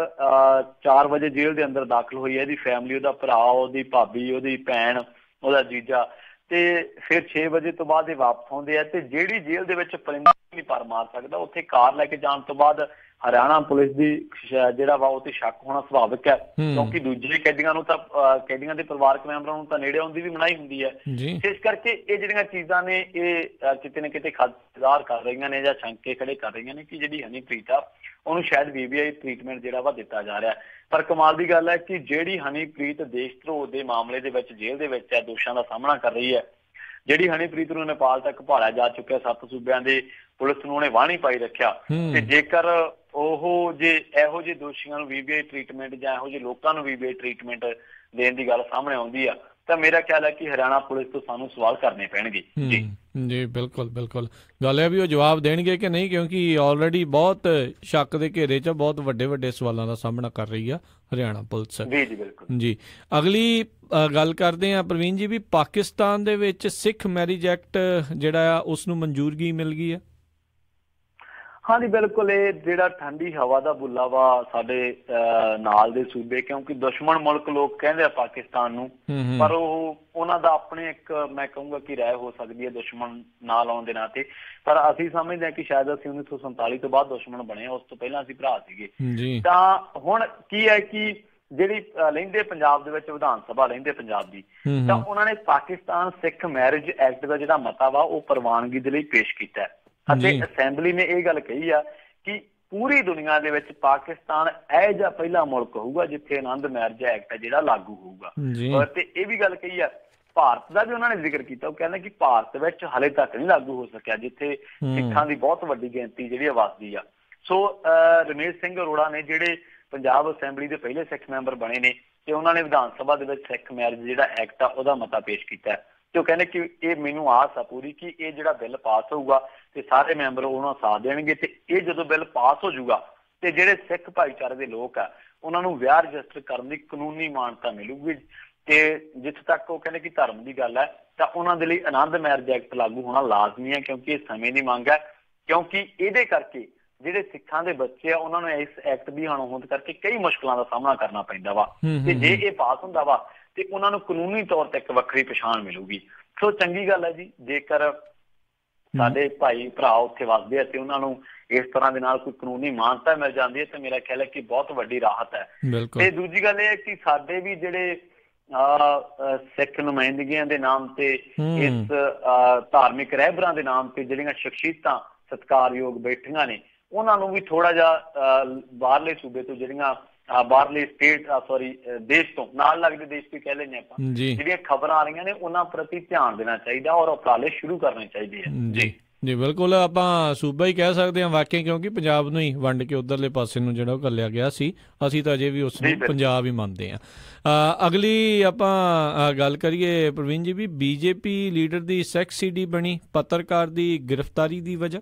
4 ਵਜੇ ਜੇਲ੍ਹ ਦੇ ਅੰਦਰ ਦਾਖਲ ਹੋਈ ਹੈ ਇਹਦੀ ਫੈਮਿਲੀ, ਉਹਦਾ ਭਰਾ, ਉਹਦੀ ਭਾਬੀ, ਉਹਦੀ ਭੈਣ, ਉਹਦਾ ਜੀਜਾ। ਤੇ ਫਿਰ 6 ਵਜੇ ਤੋਂ ਬਾਅਦ ਇਹ ਵਾਪਸ ਆਉਂਦੇ ਆ। ਤੇ ਜਿਹੜੀ ਜੇਲ੍ਹ ਦੇ ਵਿੱਚ ਪਰਿੰਦਾ ਨਹੀਂ ਪਰ ਮਾਰ ਸਕਦਾ, ਉੱਥੇ ਕਾਰ ਲੈ ਕੇ ਜਾਣ ਤੋਂ ਬਾਅਦ ਹਰਿਆਣਾ ਪੁਲਿਸ ਦੀ ਜਿਹੜਾ ਵਾ ਉਹ ਤੇ ਸ਼ੱਕ ਹੋਣਾ ਸੁਭਾਵਿਕ ਹੈ, ਕਿਉਂਕਿ ਦੂਜੇ ਕੈਦੀਆਂ ਨੂੰ ਤਾਂ ਕੈਦੀਆਂ ਦੇ ਪਰਿਵਾਰਕ ਮੈਂਬਰਾਂ ਨੂੰ ਤਾਂ ਨੇੜੇ ਆਉਣ ਦੀ ਵੀ ਮਨਾਹੀ ਹੁੰਦੀ ਹੈ। ਇਸ ਕਰਕੇ ਇਹ ਜਿਹੜੀਆਂ ਚੀਜ਼ਾਂ ਨੇ ਇਹ ਕਿਤੇ ਨਾ ਕਿਤੇ ਖਦਸ਼ਾਰ ਕਰ ਰਹੀਆਂ ਨੇ ਜਾਂ ਸ਼ੰਕੇ ਖੜੇ ਕਰ ਰਹੀਆਂ ਨੇ ਕਿ ਜਿਹੜੀ ਹਨੀਪ੍ਰੀਤ ਆ ਉਹਨੂੰ ਸ਼ਾਇਦ VVI ਟ੍ਰੀਟਮੈਂਟ ਜਿਹੜਾ ਵਾ ਦਿੱਤਾ ਜਾ ਰਿਹਾ। ਪਰ ਕਮਾਲ ਦੀ ਗੱਲ ਹੈ ਕਿ ਜਿਹੜੀ ਹਨੀਪ੍ਰੀਤ ਦੇਸ਼ ਧਰੋਹ ਦੇ ਮਾਮਲੇ ਦੇ ਵਿੱਚ ਜੇਲ੍ਹ ਦੇ ਵਿੱਚ ਹੈ, ਦੋਸ਼ਾਂ ਦਾ ਸਾਹਮਣਾ ਕਰ ਰਹੀ ਹੈ, ਜਿਹੜੀ ਹਨੀਪ੍ਰੀਤ ਨੂੰ ਨੇਪਾਲ ਤੱਕ ਭਾਲਿਆ ਜਾ ਚੁੱਕਿਆ, 7 ਸੂਬਿਆਂ ਦੇ ਪੁਲਿਸ ਨੂੰ ਉਹਨੇ ਵਾਹਣੀ ਪਾਈ ਰੱਖਿਆ। ਤੇ ਜੇਕਰ ਉਹ ਜੇ ਇਹੋ ਜਿਹੇ ਦੋਸ਼ੀਆਂ ਨੂੰ VVI ਟ੍ਰੀਟਮੈਂਟ ਜਾਂ ਇਹੋ ਜਿਹੇ ਲੋਕਾਂ ਨੂੰ VVI ਟ੍ਰੀਟਮੈਂਟ ਦੇਣ ਦੀ ਗੱਲ ਸਾਹਮਣੇ ਆਉਂਦੀ ਆ ਤਾਂ ਮੇਰਾ ਖਿਆਲ ਹੈ ਕਿ ਹਰਿਆਣਾ ਪੁਲਿਸ ਤੋਂ ਸਾਨੂੰ ਸਵਾਲ ਕਰਨੇ ਪੈਣਗੇ। ਜੀ ਬਿਲਕੁਲ ਬਿਲਕੁਲ, ਗੱਲ ਹੈ ਵੀ ਉਹ ਜਵਾਬ ਦੇਣਗੇ ਕਿ ਨਹੀਂ, ਕਿਉਂਕਿ ਆਲਰੇਡੀ ਬਹੁਤ ਸ਼ੱਕ ਦੇ ਘੇਰੇ 'ਚ ਬਹੁਤ ਵੱਡੇ ਵੱਡੇ ਸਵਾਲਾਂ ਦਾ ਸਾਹਮਣਾ ਕਰ ਰਹੀ ਆ ਹਰਿਆਣਾ ਪੁਲਿਸ। ਜੀ ਜੀ ਬਿਲਕੁਲ ਜੀ। ਅਗਲੀ ਗੱਲ ਕਰਦੇ ਹਾਂ ਪ੍ਰਵੀਨ ਜੀ, ਵੀ ਪਾਕਿਸਤਾਨ ਦੇ ਵਿੱਚ ਸਿੱਖ ਮੈਰਿਜ ਐਕਟ ਜਿਹੜਾ ਆ ਉਸ ਨੂੰ ਮਨਜ਼ੂਰਗੀ ਮਿਲ ਗਈ ਹੈ। ਹਾਂਜੀ ਬਿਲਕੁਲ, ਇਹ ਜਿਹੜਾ ਠੰਡੀ ਹਵਾ ਦਾ ਬੁੱਲਾ ਵਾ ਸਾਡੇ ਨਾਲ ਦੇ ਸੂਬੇ, ਕਿਉਂਕਿ ਦੁਸ਼ਮਣ ਮੁਲਕ ਲੋਕ ਕਹਿੰਦੇ ਆ ਪਾਕਿਸਤਾਨ ਨੂੰ, ਪਰ ਉਹਨਾਂ ਦਾ ਆਪਣੇ ਇੱਕ ਮੈਂ ਕਹੂੰਗਾ ਕਿ ਰਾਏ ਹੋ ਸਕਦੀ ਹੈ ਦੁਸ਼ਮਣ ਨਾਲ ਆਉਣ ਦੇ ਨਾਤੇ। ਪਰ ਅਸੀਂ ਸਮਝਦੇ ਹਾਂ ਕਿ ਸ਼ਾਇਦ ਅਸੀਂ 1947 ਤੋਂ ਬਾਅਦ ਦੁਸ਼ਮਣ ਬਣੇ, ਉਸ ਤੋਂ ਪਹਿਲਾਂ ਅਸੀਂ ਭਰਾ ਸੀਗੇ। ਤਾਂ ਹੁਣ ਕੀ ਹੈ ਕਿ ਜਿਹੜੀ ਲਹਿੰਦੇ ਪੰਜਾਬ ਦੇ ਵਿੱਚ ਵਿਧਾਨ ਸਭਾ ਲਹਿੰਦੇ ਪੰਜਾਬ ਦੀ, ਤਾਂ ਉਹਨਾਂ ਨੇ ਪਾਕਿਸਤਾਨ ਸਿੱਖ ਮੈਰਿਜ ਐਕਟ ਦਾ ਜਿਹੜਾ ਮਤਾ ਵਾ ਉਹ ਪ੍ਰਵਾਨਗੀ ਦੇ ਲਈ ਪੇਸ਼ ਕੀਤਾ ਹੈ। ਅਤੇ ਅਸੈਂਬਲੀ ਨੇ ਇਹ ਗੱਲ ਕਹੀ ਆ ਕਿ ਪੂਰੀ ਦੁਨੀਆ ਦੇ ਵਿੱਚ ਪਾਕਿਸਤਾਨ ਇਹ ਜਿਹਾ ਪਹਿਲਾ ਮੁਲਕ ਹੋਊਗਾ ਜਿੱਥੇ ਆਨੰਦ ਮੈਰਿਜ ਐਕਟ ਹੈ ਜਿਹੜਾ ਲਾਗੂ ਹੋਊਗਾ। ਤੇ ਇਹ ਵੀ ਗੱਲ ਕਹੀ ਆ, ਭਾਰਤ ਦਾ ਵੀ ਉਹਨਾਂ ਨੇ ਜ਼ਿਕਰ ਕੀਤਾ। ਉਹ ਕਹਿੰਦੇ ਕਿ ਭਾਰਤ ਵਿੱਚ ਹਾਲੇ ਤੱਕ ਨਹੀਂ ਲਾਗੂ ਹੋ ਸਕਿਆ, ਜਿੱਥੇ ਸਿੱਖਾਂ ਦੀ ਬਹੁਤ ਵੱਡੀ ਗਿਣਤੀ ਜਿਹੜੀ ਵਸਦੀ ਆ। ਸੋ ਰਮੇਸ਼ ਸਿੰਘ ਅਰੋੜਾ ਨੇ ਜਿਹੜੇ ਪੰਜਾਬ ਅਸੈਂਬਲੀ ਦੇ ਪਹਿਲੇ ਸਿੱਖ ਮੈਂਬਰ ਬਣੇ ਨੇ, ਤੇ ਉਹਨਾਂ ਨੇ ਵਿਧਾਨ ਸਭਾ ਦੇ ਵਿੱਚ ਸਿੱਖ ਮੈਰਿਜ ਜਿਹੜਾ ਐਕਟ ਆ ਉਹਦਾ ਮਤਾ ਪੇਸ਼ ਕੀਤਾ। ਤੇ ਉਹ ਕਹਿੰਦੇ ਕਿ ਇਹ ਮੈਨੂੰ ਆਸ ਆ ਪੂਰੀ ਕਿ ਇਹ ਜਿਹੜਾ ਬਿੱਲ ਪਾਸ ਹੋਊਗਾ ਤੇ ਸਾਰੇ ਮੈਂਬਰ ਉਹਨਾਂ ਸਾਥ ਦੇਣਗੇ। ਤੇ ਇਹ ਜਦੋਂ ਬਿੱਲ ਪਾਸ ਹੋ ਜਾਊਗਾ ਤੇ ਜਿਹੜੇ ਸਿੱਖ ਭਾਈਚਾਰੇ ਦੇ ਲੋਕ ਆ ਉਹਨਾਂ ਨੂੰ ਵਿਆਹ ਰਜਿਸਟਰ ਕਰਨ ਦੀ ਕਾਨੂੰਨੀ ਮਾਨਤਾ ਮਿਲੂਗੀ। ਤੇ ਜਿੱਥੇ ਤੱਕ ਉਹ ਕਹਿੰਦੇ ਕਿ ਧਰਮ ਦੀ ਗੱਲ ਹੈ ਤਾਂ ਉਹਨਾਂ ਦੇ ਲਈ ਆਨੰਦ ਮੈਰਿਜ ਐਕਟ ਲਾਗੂ ਹੋਣਾ ਲਾਜ਼ਮੀ ਹੈ, ਕਿਉਂਕਿ ਇਹ ਸਮੇਂ ਦੀ ਮੰਗ ਹੈ। ਕਿਉਂਕਿ ਇਹਦੇ ਕਰਕੇ ਜਿਹੜੇ ਸਿੱਖਾਂ ਦੇ ਬੱਚੇ ਆ ਉਹਨਾਂ ਨੂੰ ਇਸ ਐਕਟ ਦੀ ਅਣਹੋਂਦ ਕਰਕੇ ਕਈ ਮੁਸ਼ਕਲਾਂ ਦਾ ਸਾਹਮਣਾ ਕਰਨਾ ਪੈਂਦਾ ਵਾ। ਤੇ ਜੇ ਇਹ ਪਾਸ ਹੁੰਦਾ ਵਾ ਤੇ ਉਹਨਾਂ ਨੂੰ ਕਾਨੂੰਨੀ ਤੌਰ ਤੇ ਇੱਕ ਵੱਖਰੀ ਪਛਾਣ ਮਿਲੂਗੀ। ਸੋ ਚੰਗੀ ਗੱਲ ਹੈ ਜੀ, ਜੇਕਰ ਸਾਡੇ ਭਾਈ ਭਰਾ ਉੱਥੇ ਵਸਦੇ ਆ ਤੇ ਉਹਨਾਂ ਨੂੰ ਇਸ ਤਰ੍ਹਾਂ ਦੇ ਨਾਲ ਕੋਈ ਕਾਨੂੰਨੀ ਮਾਨਤਾ ਮਿਲ ਜਾਂਦੀ ਹੈ ਤੇ ਮੇਰਾ ਖਿਆਲ ਹੈ ਕਿ ਬਹੁਤ ਵੱਡੀ ਰਾਹਤ ਹੈ। ਤੇ ਦੂਜੀ ਗੱਲ ਇਹ ਹੈ ਕਿ ਸਾਡੇ ਵੀ ਜਿਹੜੇ ਸਿੱਖ ਨੁਮਾਇੰਦਗੀਆਂ ਦੇ ਨਾਮ ਤੇ, ਇਸ ਧਾਰਮਿਕ ਰਹਿਬਰਾਂ ਦੇ ਨਾਮ ਤੇ ਜਿਹੜੀਆਂ ਸ਼ਖਸੀਅਤਾਂ ਸਤਿਕਾਰਯੋਗ ਬੈਠੀਆਂ ਨੇ, ਉਹਨਾਂ ਨੂੰ ਵੀ ਥੋੜਾ ਜਿਹਾ ਬਾਹਰਲੇ ਸੂਬੇ ਤੋਂ ਜਿਹੜੀਆਂ ਬਾਹਰਲੇ ਦੇਸ਼ ਤੋਂ ਨਾਲ ਲੱਗਦੇ ਦੇਸ਼ ਵੀ ਕਹਿ ਲੈਂਦੇ ਆਪਾਂ, ਜਿਹੜੀਆਂ ਖਬਰਾਂ ਆ ਰਹੀਆਂ ਨੇ ਉਹਨਾਂ ਪ੍ਰਤੀ ਧਿਆਨ ਦੇਣਾ ਚਾਹੀਦਾ ਔਰ ਉਪਰਾਲੇ ਸ਼ੁਰੂ ਕਰਨੇ ਚਾਹੀਦੇ ਆ। ਜੀ ਜੀ ਬਿਲਕੁਲ, ਆਪਾਂ ਸੂਬਾ ਹੀ ਕਹਿ ਸਕਦੇ ਹਾਂ ਵਾਕਈ, ਕਿਉਂਕਿ ਪੰਜਾਬ ਨੂੰ ਹੀ ਵੰਡ ਕੇ ਉਧਰਲੇ ਪਾਸੇ ਨੂੰ ਜਿਹੜਾ ਉਹ ਘੱਲਿਆ ਗਿਆ ਸੀ। ਅਸੀਂ ਤਾਂ ਅਜੇ ਵੀ ਉਸ ਨੂੰ ਪੰਜਾਬ ਹੀ ਮੰਨਦੇ ਹਾਂ। ਅਗਲੀ ਆਪਾਂ ਗੱਲ ਕਰੀਏ ਪ੍ਰਵੀਨ ਜੀ, ਵੀ BJP ਲੀਡਰ ਦੀ ਸੈਕਸ CD ਬਣੀ ਪੱਤਰਕਾਰ ਦੀ ਗ੍ਰਿਫਤਾਰੀ ਦੀ ਵਜ੍ਹਾ।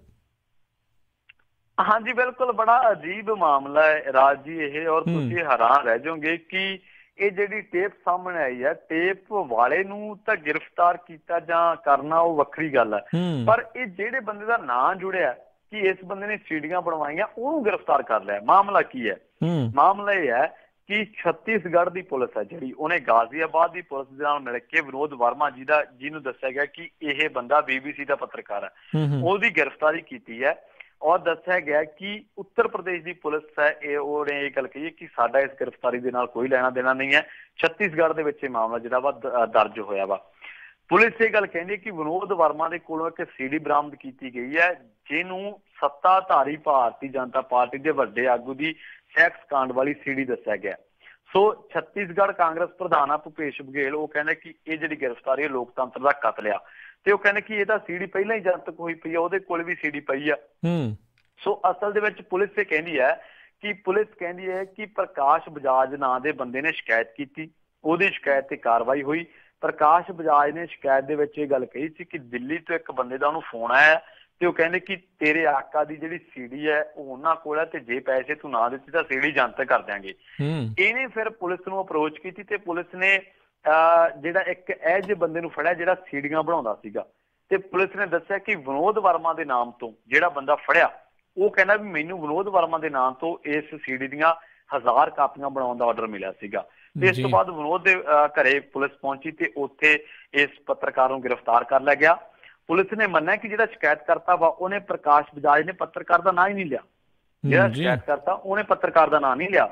ਹਾਂਜੀ ਬਿਲਕੁਲ, ਬੜਾ ਅਜੀਬ ਮਾਮਲਾ ਹੈ ਰਾਜ ਜੀ ਇਹ, ਔਰ ਤੁਸੀਂ ਹੈਰਾਨ ਰਹਿ ਜਾਓਗੇ ਕਿ ਇਹ ਜਿਹੜੀ ਟੇਪ ਸਾਹਮਣੇ ਆਈ ਹੈ, ਟੇਪ ਵਾਲੇ ਨੂੰ ਤਾਂ ਗ੍ਰਿਫਤਾਰ ਕੀਤਾ ਜਾਂ ਕਰਨਾ ਉਹ ਵੱਖਰੀ ਗੱਲ ਹੈ, ਪਰ ਇਹ ਜਿਹੜੇ ਬੰਦੇ ਦਾ ਨਾਂ ਜੁੜਿਆ ਕਿ ਇਸ ਬੰਦੇ ਨੇ ਸੀਡੀਆਂ ਬਣਵਾਈਆਂ ਉਹਨੂੰ ਗ੍ਰਿਫਤਾਰ ਕਰ ਲਿਆ। ਮਾਮਲਾ ਕੀ ਹੈ? ਮਾਮਲਾ ਇਹ ਹੈ ਕਿ ਛੱਤੀਸਗੜ੍ਹ ਦੀ ਪੁਲਿਸ ਹੈ ਜਿਹੜੀ, ਉਹਨੇ ਗਾਜ਼ੀਆਬਾਦ ਦੀ ਪੁਲਿਸ ਦੇ ਨਾਲ ਮਿਲ ਕੇ ਵਿਨੋਦ ਵਰਮਾ ਜਿਹਨੂੰ ਦੱਸਿਆ ਗਿਆ ਕਿ ਇਹ ਬੰਦਾ BBC ਦਾ ਪੱਤਰਕਾਰ ਹੈ, ਉਹਦੀ ਗ੍ਰਿਫਤਾਰੀ ਕੀਤੀ ਹੈ। ਔਰ ਦੱਸਿਆ ਗਿਆ ਕਿ ਉੱਤਰ ਪ੍ਰਦੇਸ਼ ਦੀ ਪੁਲਿਸ ਹੈ ਉਹਨੇ ਇਹ ਗੱਲ ਕਹੀ ਹੈ ਕਿ ਸਾਡਾ ਇਸ ਗ੍ਰਿਫਤਾਰੀ ਦੇ ਨਾਲ ਕੋਈ ਲੈਣਾ ਦੇਣਾ ਨਹੀਂ ਹੈ। ਛੱਤੀਸਗੜ੍ਹ ਦੇ ਵਿੱਚ ਇਹ ਮਾਮਲਾ ਜਿਹੜਾ ਵਾ ਦਰਜ ਹੋਇਆ ਵਾ। ਪੁਲਿਸ ਇਹ ਗੱਲ ਕਹਿੰਦੀ ਕਿ ਵਿਨੋਦ ਵਰਮਾ ਦੇ ਕੋਲੋਂ ਇੱਕ CD ਬਰਾਮਦ ਕੀਤੀ ਗਈ ਹੈ, ਜਿਹਨੂੰ ਸੱਤਾਧਾਰੀ ਭਾਰਤੀ ਜਨਤਾ ਪਾਰਟੀ ਦੇ ਵੱਡੇ ਆਗੂ ਦੀ ਸੈਕਸ ਕਾਂਡ ਵਾਲੀ CD ਦੱਸਿਆ ਗਿਆ। ਸੋ ਛੱਤੀਸਗੜ੍ਹ ਕਾਂਗਰਸ ਪ੍ਰਧਾਨ ਆ ਭੁਪੇਸ਼ ਬਘੇਲ, ਉਹ ਕਹਿੰਦੇ ਕਿ ਇਹ ਜਿਹੜੀ ਗ੍ਰਿਫਤਾਰੀ ਹੈ ਲੋਕਤੰਤਰ ਦਾ ਕਤਲ ਆ। ਤੇ ਉਹ ਕਹਿੰਦੇ ਕਿ ਇਹ ਤਾਂ CD ਪਹਿਲਾਂ ਹੀ ਜਨਤਕ ਹੋਈ ਪਈ ਆ, ਉਹਦੇ ਕੋਲ ਵੀ CD ਪਈ ਆ। ਸੋ ਅਸਲ ਦੇ ਵਿੱਚ ਪੁਲਿਸ ਇਹ ਕਹਿੰਦੀ ਹੈ ਕਿ ਪ੍ਰਕਾਸ਼ ਬਜਾਜ ਨਾਂ ਦੇ ਬੰਦੇ ਨੇ ਸ਼ਿਕਾਇਤ ਕੀਤੀ, ਉਹਦੀ ਸ਼ਿਕਾਇਤ ਤੇ ਕਾਰਵਾਈ ਹੋਈ। ਪ੍ਰਕਾਸ਼ ਬਜਾਜ ਨੇ ਸ਼ਿਕਾਇਤ ਦੇ ਵਿੱਚ ਇਹ ਗੱਲ ਕਹੀ ਸੀ ਕਿ ਦਿੱਲੀ ਤੋਂ ਇੱਕ ਬੰਦੇ ਦਾ ਉਹਨੂੰ ਫੋਨ ਆਇਆ ਤੇ ਉਹ ਕਹਿੰਦੇ ਕਿ ਤੇਰੇ ਆਕਾ ਦੀ ਜਿਹੜੀ ਸੀਡੀ ਹੈ ਉਹ ਉਹਨਾਂ ਕੋਲ ਹੈ ਤੇ ਜੇ ਪੈਸੇ ਤੂੰ ਨਾ ਦਿੱਤੇ ਤਾਂ ਸੀਡੀ ਜਨਤਕ ਕਰ ਦਿਆਂਗੇ। ਇਹਨੇ ਫਿਰ ਪੁਲਿਸ ਨੂੰ ਅਪਰੋਚ ਕੀਤੀ ਤੇ ਪੁਲਿਸ ਨੇ ਜਿਹੜਾ ਇੱਕ ਇਹ ਜਿਹੇ ਬੰਦੇ ਨੂੰ ਫੜਿਆ ਜਿਹੜਾ ਸੀਡੀਆਂ ਬਣਾਉਂਦਾ ਸੀਗਾ ਤੇ ਪੁਲਿਸ ਨੇ ਦੱਸਿਆ ਕਿ ਵਿਨੋਦ ਵਰਮਾ ਦੇ ਨਾਮ ਤੋਂ ਜਿਹੜਾ ਬੰਦਾ ਫੜਿਆ ਉਹ ਕਹਿੰਦਾ ਵੀ ਮੈਨੂੰ ਵਿਨੋਦ ਵਰਮਾ ਦੇ ਨਾਮ ਤੋਂ ਇਸ ਸੀਡੀ ਦੀਆਂ 1000 ਕਾਪੀਆਂ ਬਣਾਉਣ ਦਾ ਆਰਡਰ ਮਿਲਿਆ ਸੀਗਾ। ਤੇ ਇਸ ਤੋਂ ਬਾਅਦ ਵਿਨੋਦ ਦੇ ਘਰੇ ਪੁਲਿਸ ਪਹੁੰਚੀ ਤੇ ਉੱਥੇ ਇਸ ਪੱਤਰਕਾਰ ਨੂੰ ਗ੍ਰਿਫਤਾਰ ਕਰ ਲਿਆ ਗਿਆ। ਪੁਲਿਸ ਨੇ ਮੰਨਿਆ ਕਿ ਜਿਹੜਾ ਸ਼ਿਕਾਇਤਕਰਤਾ ਵਾ ਉਹਨੇ ਪ੍ਰਕਾਸ਼ ਬਜਾਜ ਨੇ ਪੱਤਰਕਾਰ ਦਾ ਨਾਂ ਹੀ ਨਹੀਂ ਲਿਆ। ਜਿਹੜਾ ਸ਼ਿਕਾਇਤਕਰਤਾ ਉਹਨੇ ਪੱਤਰਕਾਰ ਦਾ ਨਾਂ ਨਹੀਂ ਲਿਆ।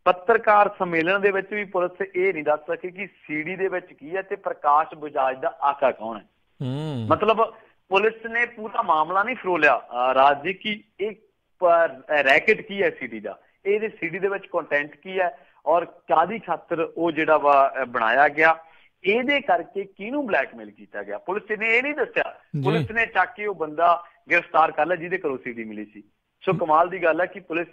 ਪੱਤਰਕਾਰ ਸੰਮੇਲਨ ਦੇ ਵਿੱਚ ਵੀ ਪੁਲਿਸ ਇਹ ਨਹੀਂ ਦੱਸ ਸਕੀ ਕਿ ਸੀਡੀ ਦੇ ਵਿੱਚ ਕੀ ਹੈ ਤੇ ਪ੍ਰਕਾਸ਼ ਬਜਾਜ ਦਾ ਆਕਾ ਕੌਣ ਹੈ। ਮਤਲਬ ਪੁਲਿਸ ਨੇ ਪੂਰਾ ਮਾਮਲਾ ਨਹੀਂ ਫਰੋਲਿਆ ਰਾਜ ਜੀ ਕਿ ਇਹ ਰੈਕਟ ਕੀ ਹੈ ਸੀਡੀ ਦਾ, ਇਹਦੇ ਸੀਡੀ ਦੇ ਵਿੱਚ ਕੰਟੈਂਟ ਕੀ ਹੈ ਔਰ ਕਾਹਦੀ ਖਾਤਰ ਉਹ ਜਿਹੜਾ ਵਾ ਬਣਾਇਆ ਗਿਆ, ਇਹਦੇ ਕਰਕੇ ਕਿਹਨੂੰ ਬਲੈਕਮੇਲ ਕੀਤਾ ਗਿਆ। ਪੁਲਿਸ ਨੇ ਇਹ ਨਹੀਂ ਦੱਸਿਆ। ਪੁਲਿਸ ਨੇ ਚੱਕ ਕੇ ਉਹ ਬੰਦਾ ਗ੍ਰਿਫਤਾਰ ਕਰ ਲਿਆ ਜਿਹਦੇ ਘਰੋਂ ਸੀਡੀ ਮਿਲੀ ਸੀ। ਸੋ ਕਮਾਲ ਦੀ ਗੱਲ ਹੈ ਕਿ ਪੁਲਿਸ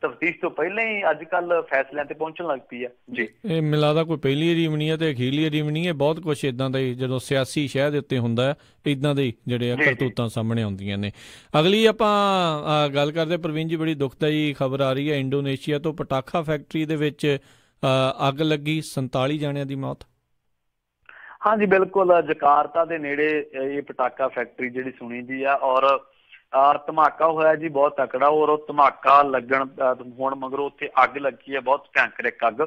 ਤਫਤੀਸ਼ ਤੋਂ ਪਹਿਲਾਂ ਹੀ ਅੱਜ ਕੱਲ ਫੈਸਲਿਆਂ ਤੇ ਪਹੁੰਚਣ ਲੱਗ ਪਈ ਹੈ ਜੀ। ਇਹ ਮਿਲਾ ਦਾ ਕੋਈ ਪਹਿਲੀ ਵਾਰੀ ਵੀ ਨਹੀਂ ਹੈ ਤੇ ਅਖੀਰਲੀ ਵਾਰੀ ਵੀ ਨਹੀਂ ਹੈ। ਬਹੁਤ ਕੁਛ ਇੱਦਾਂ ਦਾ ਹੀ ਜਦੋਂ ਸਿਆਸੀ ਸ਼ਹਿ ਦੇ ਉੱਤੇ ਹੁੰਦਾ ਹੈ ਇੱਦਾਂ ਦੇ ਜਿਹੜੇ ਕਰਤੂਤਾਂ ਸਾਹਮਣੇ ਆਉਂਦੀਆਂ ਨੇ। ਅਗਲੀ ਆਪਾਂ ਗੱਲ ਕਰਦੇ ਪ੍ਰਵੀਨ ਜੀ, ਬੜੀ ਦੁਖਦਾਈ ਖਬਰ ਆ ਰਹੀ ਹੈ ਇੰਡੋਨੇਸ਼ੀਆ ਤੋਂ। ਪਟਾਖਾ ਫੈਕਟਰੀ ਦੇ ਵਿੱਚ ਅੱਗ ਲੱਗੀ, 47 ਜਾਣਿਆਂ ਦੀ ਮੌਤ। ਹਾਂਜੀ ਬਿਲਕੁਲ, ਜਕਾਰਤਾ ਦੇ ਨੇੜੇ ਇਹ ਪਟਾਕਾ ਫੈਕਟਰੀ ਜਿਹੜੀ ਸੁਣੀ ਦੀ ਆ ਔਰ ਧਮਾਕਾ ਹੋਇਆ ਜੀ ਬਹੁਤ ਤਕੜਾ। ਔਰ ਉਹ ਧਮਾਕਾ ਲੱਗਣ ਹੁਣ ਮਗਰੋਂ ਉੱਥੇ ਅੱਗ ਲੱਗੀ ਹੈ, ਬਹੁਤ ਭਿਅੰਕਰ ਇੱਕ ਅੱਗ।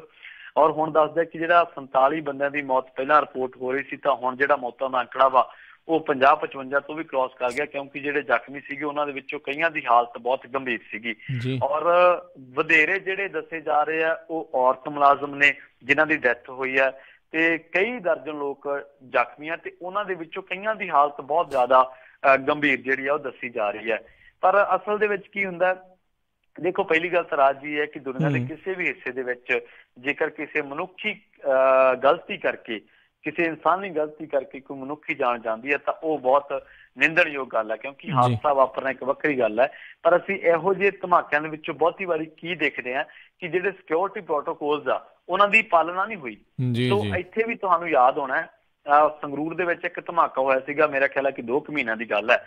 ਔਰ ਹੁਣ ਦੱਸਦੇ ਕਿ ਜਿਹੜਾ 47 ਬੰਦਿਆਂ ਦੀ ਮੌਤ ਪਹਿਲਾਂ ਰਿਪੋਰਟ ਹੋ ਰਹੀ ਸੀ ਤਾਂ ਹੁਣ ਜਿਹੜਾ ਮੌਤਾਂ ਦਾ ਅੰਕੜਾ ਵਾ ਉਹ 50-55 ਤੋਂ ਵੀ ਕ੍ਰਾਸ ਕਰ ਗਿਆ, ਕਿਉਂਕਿ ਜਿਹੜੇ ਜ਼ਖਮੀ ਸੀਗੇ ਉਹਨਾਂ ਦੇ ਵਿੱਚੋਂ ਕਈਆਂ ਦੀ ਹਾਲਤ ਬਹੁਤ ਗੰਭੀਰ ਸੀਗੀ। ਔਰ ਵਧੇਰੇ ਜਿਹੜੇ ਦੱਸੇ ਜਾ ਰਹੇ ਆ ਉਹ ਔਰਤ ਮੁਲਾਜ਼ਮ ਨੇ ਜਿਨ੍ਹਾਂ ਦੀ ਡੈਥ ਹੋਈ ਹੈ ਤੇ ਕਈ ਦਰਜਨ ਲੋਕ ਜ਼ਖਮੀ ਆ ਤੇ ਉਹਨਾਂ ਦੇ ਵਿੱਚੋਂ ਕਈਆਂ ਦੀ ਹਾਲਤ ਬਹੁਤ ਜ਼ਿਆਦਾ ਗੰਭੀਰ ਜਿਹੜੀ ਆ ਉਹ ਦੱਸੀ ਜਾ ਰਹੀ ਹੈ। ਪਰ ਅਸਲ ਦੇ ਵਿੱਚ ਕੀ ਹੁੰਦਾ, ਦੇਖੋ ਪਹਿਲੀ ਗੱਲ ਤਾਂ ਰਾਜ ਜੀ ਹੈ ਕਿ ਦੁਨੀਆ ਦੇ ਕਿਸੇ ਵੀ ਹਿੱਸੇ ਦੇ ਵਿੱਚ ਜੇਕਰ ਕਿਸੇ ਮਨੁੱਖੀ ਗਲਤੀ ਕਰਕੇ, ਕਿਸੇ ਇਨਸਾਨੀ ਗਲਤੀ ਕਰਕੇ ਕੋਈ ਮਨੁੱਖੀ ਜਾਨ ਜਾਂਦੀ ਹੈ ਤਾਂ ਉਹ ਬਹੁਤ ਨਿੰਦਣਯੋਗ ਗੱਲ ਹੈ, ਕਿਉਂਕਿ ਹਾਦਸਾ ਵਾਪਰਨਾ ਇੱਕ ਵੱਖਰੀ ਗੱਲ ਹੈ। ਪਰ ਅਸੀਂ ਇਹੋ ਜਿਹੇ ਧਮਾਕਿਆਂ ਦੇ ਵਿੱਚੋਂ ਬਹੁਤੀ ਵਾਰੀ ਕੀ ਦੇਖਦੇ ਹਾਂ ਕਿ ਜਿਹੜੇ ਸਿਕਿਉਰਿਟੀ ਪ੍ਰੋਟੋਕੋਲਸ ਆ ਉਹਨਾਂ ਦੀ ਪਾਲਣਾ ਨਹੀਂ ਹੋਈ। ਸੋ ਇੱਥੇ ਵੀ ਤੁਹਾਨੂੰ ਯਾਦ ਹੋਣਾ ਸੰਗਰੂਰ ਦੇ ਵਿੱਚ ਇੱਕ ਧਮਾਕਾ ਹੋਇਆ ਸੀਗਾ, ਮੇਰਾ ਖਿਆਲ ਹੈ ਕਿ 2 ਮਹੀਨਿਆਂ ਦੀ ਗੱਲ ਹੈ।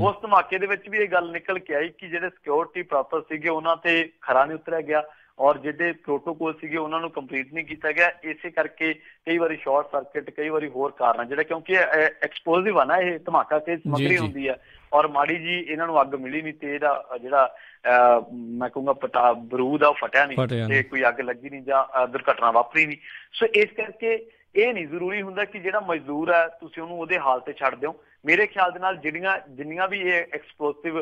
ਉਸ ਧਮਾਕੇ ਦੇ ਵਿੱਚ ਵੀ ਇਹ ਗੱਲ ਨਿਕਲ ਕੇ ਆਈ ਕਿ ਜਿਹੜੇ ਸਿਕਿਉਰਿਟੀ ਪ੍ਰੋਪਰ ਸੀਗੇ ਉਹਨਾਂ ਤੇ ਖਰਾ ਨਹੀਂ ਉਤਰਿਆ ਗਿਆ ਔਰ ਜਿਹੜੇ ਪ੍ਰੋਟੋਕੋਲ ਸੀਗੇ ਉਹਨਾਂ ਨੂੰ ਕੰਪਲੀਟ ਨਹੀਂ ਕੀਤਾ ਗਿਆ। ਇਸੇ ਕਰਕੇ ਕਈ ਵਾਰੀ ਸ਼ਾਰਟ ਸਰਕਟ, ਕਈ ਵਾਰੀ ਹੋਰ ਕਾਰਨ ਜਿਹੜਾ, ਕਿਉਂਕਿ ਐਕਸਪਲੋਸਿਵ ਆ ਨਾ ਇਹ ਧਮਾਕਾ ਤੇ ਸਮੱਗਰੀ ਹੁੰਦੀ ਹੈ ਔਰ ਮਾੜੀ ਜੀ ਇਹਨਾਂ ਨੂੰ ਅੱਗ ਮਿਲੀ ਨਹੀਂ ਤੇ ਇਹਦਾ ਜਿਹੜਾ ਮੈਂ ਕਹੂੰਗਾ ਬਰੂਦ ਆ ਉਹ ਫਟਿਆ ਨਹੀਂ ਤੇ ਕੋਈ ਅੱਗ ਲੱਗੀ ਨਹੀਂ ਜਾਂ ਦੁਰਘਟਨਾ ਵਾਪਰੀ ਨਹੀਂ। ਸੋ ਇਸ ਕਰਕੇ ਇਹ ਨਹੀਂ ਜ਼ਰੂਰੀ ਹੁੰਦਾ ਕਿ ਜਿਹੜਾ ਮਜ਼ਦੂਰ ਹੈ ਤੁਸੀਂ ਉਹਨੂੰ ਉਹਦੇ ਹਾਲ ਤੇ ਛੱਡ ਦਿਓ। ਮੇਰੇ ਖਿਆਲ ਦੇ ਨਾਲ ਜਿੰਨੀਆਂ ਵੀ ਇਹ ਐਕਸਪਲੋਸਿਵ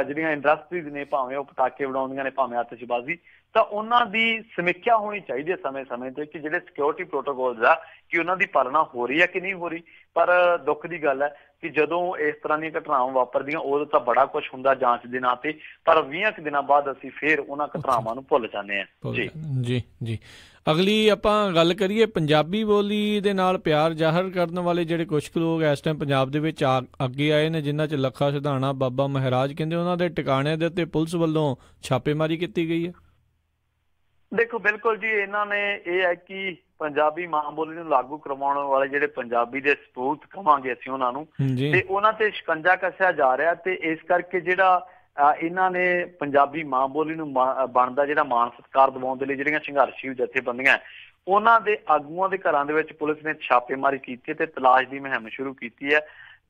ਜਿਹੜੀਆਂ ਇੰਡਸਟਰੀਜ਼ ਨੇ, ਭਾਵੇਂ ਉਹ ਪਟਾਕੇ ਬਣਾਉਂਦੀਆਂ ਨੇ ਭਾਵੇਂ ਆਤਿਸ਼ਬਾਜ਼ੀ, ਤਾਂ ਉਹਨਾਂ ਦੀ ਸਮੀਖਿਆ ਹੋਣੀ ਚਾਹੀਦੀ ਹੈ ਸਮੇਂ-ਸਮੇਂ ਤੇ ਕਿ ਜਿਹੜੇ ਸਿਕਿਉਰਿਟੀ ਪ੍ਰੋਟੋਕੋਲਸ ਆ ਕਿ ਉਹਨਾਂ ਦੀ ਪਾਲਣਾ ਹੋ ਰਹੀ ਹੈ ਕਿ ਨਹੀਂ ਹੋ ਰਹੀ। ਪਰ ਦੁੱਖ ਦੀ ਗੱਲ ਹੈ ਕਿ ਜਦੋਂ ਇਸ ਤਰ੍ਹਾਂ ਦੀਆਂ ਘਟਨਾਵਾਂ ਵਾਪਰਦੀਆਂ ਉਦੋਂ ਤਾਂ ਬੜਾ ਕੁਛ ਹੁੰਦਾ ਜਾਂਚ ਦੇ ਨਾਂ ਤੇ, ਪਰ 20 ਦਿਨਾਂ ਬਾਅਦ ਅਸੀਂ ਫਿਰ ਉਹਨਾਂ ਘਟਨਾਵਾਂ ਨੂੰ ਭੁੱਲ ਜਾਂਦੇ ਹਾਂ ਜੀ। ਅਗਲੀ ਆਪਾਂ ਗੱਲ ਕਰੀਏ ਪੰਜਾਬੀ ਬੋਲੀ ਦੇ ਨਾਲ ਪਿਆਰ ਜ਼ਾਹਰ ਕਰਨ ਵਾਲੇ ਜਿਹੜੇ ਕੁਛ ਲੋਕ ਇਸ ਟਾਈਮ ਪੰਜਾਬ ਦੇ ਵਿੱਚ ਅੱਗੇ ਆਏ ਨੇ, ਜਿਨ੍ਹਾਂ 'ਚ ਲੱਖਾ ਸਿਧਾਣਾ, ਬਾਬਾ ਮਹਾਰਾਜ ਕਹਿੰਦੇ, ਉਹਨਾਂ ਦੇ ਟਿਕਾਣਿਆਂ ਦੇ ਉੱਤੇ ਪੁਲਿਸ ਵੱਲੋਂ ਛਾਪੇਮਾਰੀ ਕੀਤੀ ਗਈ ਹੈ। ਦੇਖੋ ਬਿਲਕੁਲ ਜੀ, ਇਹਨਾਂ ਨੇ ਇਹ ਹੈ ਕਿ ਪੰਜਾਬੀ ਮਾਂ ਬੋਲੀ ਨੂੰ ਲਾਗੂ ਕਰਵਾਉਣ ਵਾਲੇ ਜਿਹੜੇ ਪੰਜਾਬੀ ਦੇ ਸਪੂਤ ਕਹਾਂਗੇ ਅਸੀਂ ਉਹਨਾਂ ਨੂੰ, ਤੇ ਉਹਨਾਂ ਤੇ ਸ਼ਿਕੰਜਾ ਕੱਸਿਆ ਜਾ ਰਿਹਾ ਤੇ ਇਸ ਕਰਕੇ ਜਿਹੜਾ ਇਹਨਾਂ ਨੇ ਪੰਜਾਬੀ ਮਾਂ ਬੋਲੀ ਨੂੰ ਬਣਦਾ ਜਿਹੜਾ ਮਾਣ ਸਤਿਕਾਰ ਦਿਵਾਉਣ ਦੇ ਲਈ ਜਿਹੜੀਆਂ ਸੰਘਰਸ਼ੀ ਜਥੇਬੰਦੀਆਂ ਉਹਨਾਂ ਦੇ ਆਗੂਆਂ ਦੇ ਘਰਾਂ ਦੇ ਵਿੱਚ ਪੁਲਿਸ ਨੇ ਛਾਪੇਮਾਰੀ ਕੀਤੀ ਤੇ ਤਲਾਸ਼ ਦੀ ਮੁਹਿੰਮ ਸ਼ੁਰੂ ਕੀਤੀ ਹੈ।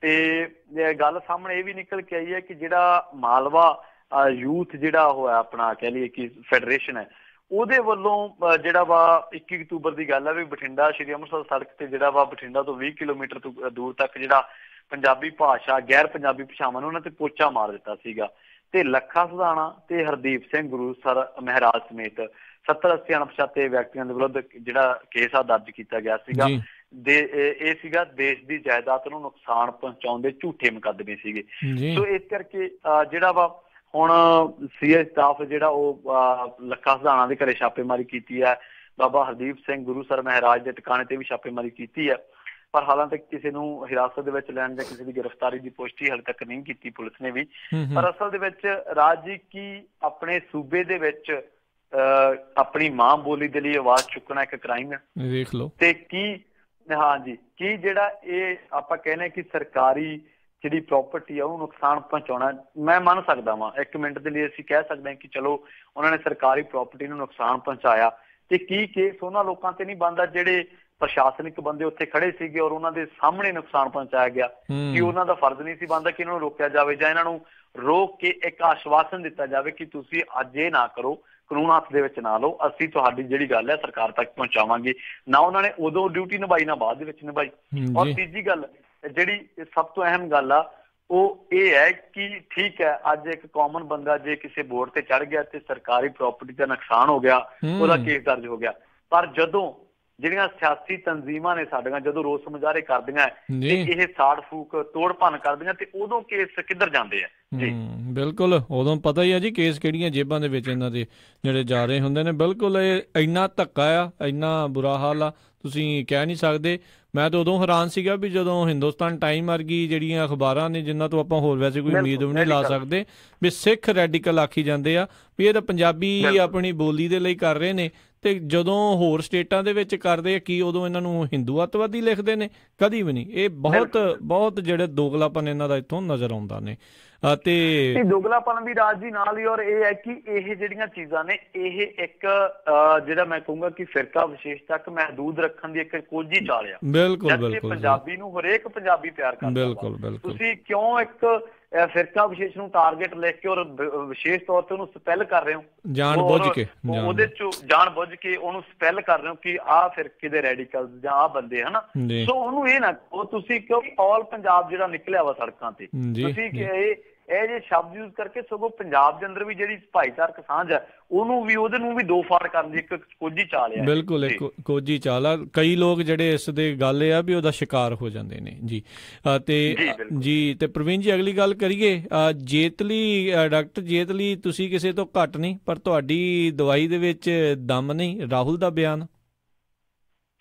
ਤੇ ਗੱਲ ਸਾਹਮਣੇ ਇਹ ਵੀ ਨਿਕਲ ਕੇ ਆਈ ਹੈ ਕਿ ਜਿਹੜਾ ਮਾਲਵਾ ਯੂਥ ਜਿਹੜਾ ਉਹ ਹੈ ਆਪਣਾ ਕਹਿ ਲਈਏ ਕਿ ਫੈਡਰੇਸ਼ਨ ਹੈ, ਉਹਦੇ ਵੱਲੋਂ ਜਿਹੜਾ ਵਾ 21 ਅਕਤੂਬਰ ਦੀ ਗੱਲ ਹੈ ਵੀ ਬਠਿੰਡਾ ਸ਼੍ਰੀ ਅੰਮ੍ਰਿਤਸਰ ਸੜਕ ਤੇ ਜਿਹੜਾ ਵਾ ਬਠਿੰਡਾ ਤੋਂ 20 ਕਿਲੋਮੀਟਰ ਤੋਂ ਦੂਰ ਤੱਕ ਜਿਹੜਾ ਪੰਜਾਬੀ ਭਾਸ਼ਾ, ਗੈਰ ਪੰਜਾਬੀ ਭਾਸ਼ਾਵਾਂ ਨੂੰ ਉਹਨਾਂ ਤੇ ਪੋਚਾ ਮਾਰ ਦਿੱਤਾ ਸੀਗਾ ਤੇ ਲੱਖਾ ਸਿਧਾਣਾ ਤੇ ਹਰਦੀਪ ਸਿੰਘ ਗੁਰੂਸਰ ਮਹਾਰਾਜ ਸਮੇਤ 70-80 ਅਣਪਛਾਤੇ ਵਿਅਕਤੀਆਂ ਦੇ ਵਿਰੁੱਧ ਜਿਹੜਾ ਕੇਸ ਆ ਦਰਜ ਕੀਤਾ ਗਿਆ ਸੀਗਾ। ਇਹ ਸੀਗਾ ਦੇਸ਼ ਦੀ ਜਾਇਦਾਦ ਨੂੰ ਨੁਕਸਾਨ ਪਹੁੰਚਾਉਣ ਦੇ ਝੂਠੇ ਮੁਕੱਦਮੇ ਸੀਗੇ। ਸੋ ਇਸ ਕਰਕੇ ਜਿਹੜਾ ਵਾ ਹੁਣ ਸੀਆਈ ਸਟਾਫ ਜਿਹੜਾ ਉਹ ਲੱਖਾ ਸਿਧਾਣਾ ਦੇ ਘਰੇ ਛਾਪੇਮਾਰੀ ਕੀਤੀ ਹੈ, ਬਾਬਾ ਹਰਦੀਪ ਸਿੰਘ ਗੁਰੂਸਰ ਮਹਾਰਾਜ ਦੇ ਟਿਕਾਣੇ ਤੇ ਵੀ ਛਾਪੇਮਾਰੀ ਕੀਤੀ ਹੈ, ਪਰ ਹਾਲਾਂਕਿ ਕਿਸੇ ਨੂੰ ਹਿਰਾਸਤ ਦੇ ਵਿੱਚ ਲੈਣ ਜਾਂ ਕਿਸੇ ਦੀ ਗ੍ਰਿਫਤਾਰੀ ਦੀ ਪੁਸ਼ਟੀ ਹਾਲੇ ਤੱਕ ਨਹੀਂ ਕੀਤੀ ਪੁਲਿਸ ਨੇ ਵੀ। ਪਰ ਅਸਲ ਦੇ ਵਿੱਚ ਰਾਜ ਜੀ ਕੀ ਆਪਣੇ ਸੂਬੇ ਦੇ ਵਿੱਚ ਆਪਣੀ ਮਾਂ ਬੋਲੀ ਦੇ ਲਈ ਆਵਾਜ਼ ਚੁੱਕਣਾ ਇੱਕ ਕ੍ਰਾਈਮ ਹੈ, ਵੇਖ ਲਓ। ਤੇ ਕੀ ਜਿਹੜਾ ਇਹ ਆਪਾਂ ਕਹਿੰਦੇ ਕਿ ਸਰਕਾਰੀ ਜਿਹੜੀ ਪ੍ਰਾਪਰਟੀ ਆ ਉਹਨੂੰ ਨੁਕਸਾਨ ਪਹੁੰਚਾਉਣਾ, ਮੈਂ ਮੰਨ ਸਕਦਾ ਵਾਂ। 1 ਮਿੰਟ ਦੇ ਲਈ ਅਸੀਂ ਕਹਿ ਸਕਦੇ ਹਾਂ ਕਿ ਚਲੋ ਉਹਨਾਂ ਨੇ ਸਰਕਾਰੀ ਪ੍ਰਾਪਰਟੀ ਨੂੰ ਨੁਕਸਾਨ ਪਹੁੰਚਾਇਆ, ਤੇ ਕੀ ਕੇਸ ਉਹਨਾਂ ਲੋਕਾਂ ਤੇ ਨਹੀਂ ਬਣਦਾ ਜਿਹੜੇ ਪ੍ਰਸ਼ਾਸਨਿਕ ਬੰਦੇ ਉੱਥੇ ਖੜੇ ਸੀਗੇ ਔਰ ਉਹਨਾਂ ਦੇ ਸਾਹਮਣੇ ਨੁਕਸਾਨ ਪਹੁੰਚਾਇਆ ਗਿਆ? ਕਿ ਉਹਨਾਂ ਦਾ ਫਰਜ਼ ਨਹੀਂ ਸੀ ਬਣਦਾ ਕਿ ਇਹਨਾਂ ਨੂੰ ਰੋਕਿਆ ਜਾਵੇ ਜਾਂ ਇਹਨਾਂ ਨੂੰ ਰੋਕ ਕੇ ਇੱਕ ਆਸ਼ਵਾਸਨ ਦਿੱਤਾ ਜਾਵੇ ਕਿ ਤੁਸੀਂ ਅੱਜ ਇਹ ਨਾ ਕਰੋ, ਕਾਨੂੰਨ ਹੱਥ ਦੇ ਵਿੱਚ ਨਾ ਲਓ, ਅਸੀਂ ਤੁਹਾਡੀ ਜਿਹੜੀ ਗੱਲ ਹੈ ਸਰਕਾਰ ਤੱਕ ਪਹੁੰਚਾਵਾਂਗੇ। ਨਾ ਉਹਨਾਂ ਨੇ ਉਦੋਂ ਡਿਊਟੀ ਨਿਭਾਈ, ਨਾ ਬਾਅਦ ਦੇ ਵਿੱਚ ਨਿਭਾਈ। ਔਰ ਤੀਜੀ ਗੱਲ ਜਿਹੜੀ ਸਭ ਤੋਂ ਅਹਿਮ ਗੱਲ ਆ ਉਹ ਇਹ ਹੈ ਕਿ ਠੀਕ ਹੈ, ਅੱਜ ਇੱਕ ਕਾਮਨ ਬੰਦਾ ਜੇ ਕਿਸੇ ਬੋਰਡ ਤੇ ਚੜ ਗਿਆ ਤੇ ਸਰਕਾਰੀ ਪ੍ਰਾਪਰਟੀ ਦਾ ਨੁਕਸਾਨ ਹੋ ਗਿਆ, ਉਹਦਾ ਕੇਸ ਦਰਜ ਹੋ ਗਿਆ, ਪਰ ਜਦੋਂ ਜਿਹੜੀਆਂ ਸਿਆਸੀ ਤਨਜ਼ੀਮਾਂ ਨੇ ਸਾਡੀਆਂ ਜਦੋਂ ਰੋਸ ਮੁਜ਼ਾਹਰੇ ਕਰਦੀਆਂ ਤੇ ਇਹ ਸਾੜ ਫੂਕ ਤੋੜ ਭੰਨ ਕਰਦੀਆਂ, ਤੇ ਉਦੋਂ ਕੇਸ ਕਿੱਧਰ ਜਾਂਦੇ ਆ? ਜੀ ਬਿਲਕੁਲ, ਉਦੋਂ ਪਤਾ ਹੀ ਆ ਜੀ ਕੇਸ ਕਿਹੜੀਆਂ ਜੇਬਾਂ ਦੇ ਵਿੱਚ ਇਹਨਾਂ ਦੇ ਜਿਹੜੇ ਜਾ ਰਹੇ ਹੁੰਦੇ ਨੇ। ਬਿਲਕੁਲ, ਇਹ ਇੰਨਾ ਧੱਕਾ ਆ, ਇੰਨਾ ਬੁਰਾ ਹਾਲ ਆ, ਤੁਸੀਂ ਕਹਿ ਨਹੀਂ ਸਕਦੇ। ਮੈਂ ਤਾਂ ਉਦੋਂ ਹੈਰਾਨ ਸੀਗਾ ਵੀ ਜਦੋਂ ਹਿੰਦੁਸਤਾਨ ਟਾਈਮ ਵਰਗੀ ਜਿਹੜੀਆਂ ਅਖਬਾਰਾਂ ਨੇ ਜਿਨ੍ਹਾਂ ਤੋਂ ਆਪਾਂ ਹੋਰ ਵੈਸੇ ਕੋਈ ਉਮੀਦ ਵੀ ਨਹੀਂ ਲਾ ਸਕਦੇ, ਵੀ ਸਿੱਖ ਰੈਡੀਕਲ ਆਖੀ ਜਾਂਦੇ ਆ ਵੀ ਇਹ ਤਾਂ ਪੰਜਾਬੀ ਆਪਣੀ ਬੋਲੀ ਦੇ ਲਈ ਕਰ ਰਹੇ ਨੇ, ਤੇ ਜਦੋਂ ਹੋਰ ਸਟੇਟਾਂ ਦੇ ਵਿੱਚ ਕਰਦੇ ਆ ਕੀ ਉਦੋਂ ਇਹਨਾਂ ਨੂੰ ਹਿੰਦੂ ਅੱਤਵਾਦੀ ਲਿਖਦੇ ਨੇ? ਕਦੀ ਵੀ ਨਹੀਂ। ਇਹ ਬਹੁਤ ਜਿਹੜੇ ਦੋਗਲਾਪਨ ਇਹਨਾਂ ਦਾ ਇੱਥੋਂ ਨਜ਼ਰ ਆਉਂਦਾ ਨੇ। ਤੇ ਦੋਗਲਾਪਨ ਵੀ ਰਾਜ ਜੀ ਨਾਲ ਹੀ। ਔਰ ਇਹ ਹੈ ਕਿ ਇਹ ਜਿਹੜੀਆਂ ਚੀਜ਼ਾਂ ਨੇ ਇਹ ਇੱਕ ਜਿਹੜਾ ਮੈਂ ਕਹੂੰਗਾ ਕਿ ਫਿਰਕਾ ਵਿਸ਼ੇਸ਼ ਤੱਕ ਮਹਿਦੂਦ ਰੱਖਣ ਦੀ ਇੱਕ ਕੋਝੀ ਚਾਲ ਆ। ਬਿਲਕੁਲ ਪੰਜਾਬੀ ਨੂੰ ਹਰੇਕ ਪੰਜਾਬੀ ਪਿਆਰ ਕਰਦਾ। ਬਿਲਕੁਲ ਤੁਸੀਂ ਕਿਉਂ ਇੱਕ ਫਿਰਕਾ ਵਿਸ਼ੇਸ਼ ਨੂੰ ਟਾਰਗੇਟ ਲਿਖ ਕੇ ਔਰ ਵਿਸ਼ੇਸ਼ ਤੌਰ ਤੇ ਉਹਨੂੰ ਸਪੈਲ ਕਰ ਰਹੇ ਹੋ, ਜਾਣ ਬੁੱਝ ਕੇ, ਉਹਦੇ ਚੋਂ ਜਾਣ ਬੁੱਝ ਕੇ ਉਹਨੂੰ ਸਪੈਲ ਕਰ ਰਹੇ ਹੋ ਕਿ ਆਹ ਫਿਰਕੇ ਦੇ ਰੈਡੀਕਲਸ ਜਾਂ ਆਹ ਬੰਦੇ ਹਨਾ। ਸੋ ਉਹਨੂੰ ਇਹ ਨਾ ਕਹੋ ਤੁਸੀਂ, ਕਿਉਂਕਿ ਆਲ ਪੰਜਾਬ ਜਿਹੜਾ ਨਿਕਲਿਆ ਵਾ ਸੜਕਾਂ ਤੇ, ਤੁਸੀਂ ਇਹ ਜੇ ਸ਼ਬਦ ਯੂਜ਼ ਕਰਕੇ ਸਗੋਂ ਪੰਜਾਬ ਦੇ ਅੰਦਰ ਵੀ ਜਿਹੜੀ ਭਾਈਚਾਰਕ ਸਾਂਝ ਹੈ ਉਹਦੇ ਨੂੰ ਵੀ ਦੋ ਫਾੜ ਕਰਨ ਦੀ ਇੱਕ ਕੋਝੀ ਚਾਲ ਹੈ। ਬਿਲਕੁਲ ਇੱਕ ਕੋਝੀ ਚਾਲ ਆ। ਕਈ ਲੋਕ ਜਿਹੜੇ ਇਸ ਦੇ ਗੱਲ ਇਹ ਆ ਵੀ ਉਹਦਾ ਸ਼ਿਕਾਰ ਹੋ ਜਾਂਦੇ ਨੇ ਜੀ। ਤੇ ਪ੍ਰਵੀਨ ਜੀ ਅਗਲੀ ਗੱਲ ਕਰੀਏ, ਜੇਤਲੀ, ਡਾਕਟਰ ਜੇਤਲੀ, ਤੁਸੀਂ ਕਿਸੇ ਤੋਂ ਘੱਟ ਨਹੀਂ, ਪਰ ਤੁਹਾਡੀ ਦਵਾਈ ਦੇ ਵਿੱਚ ਦਮ ਨਹੀਂ। ਰਾਹੁਲ ਦਾ ਬਿਆਨ।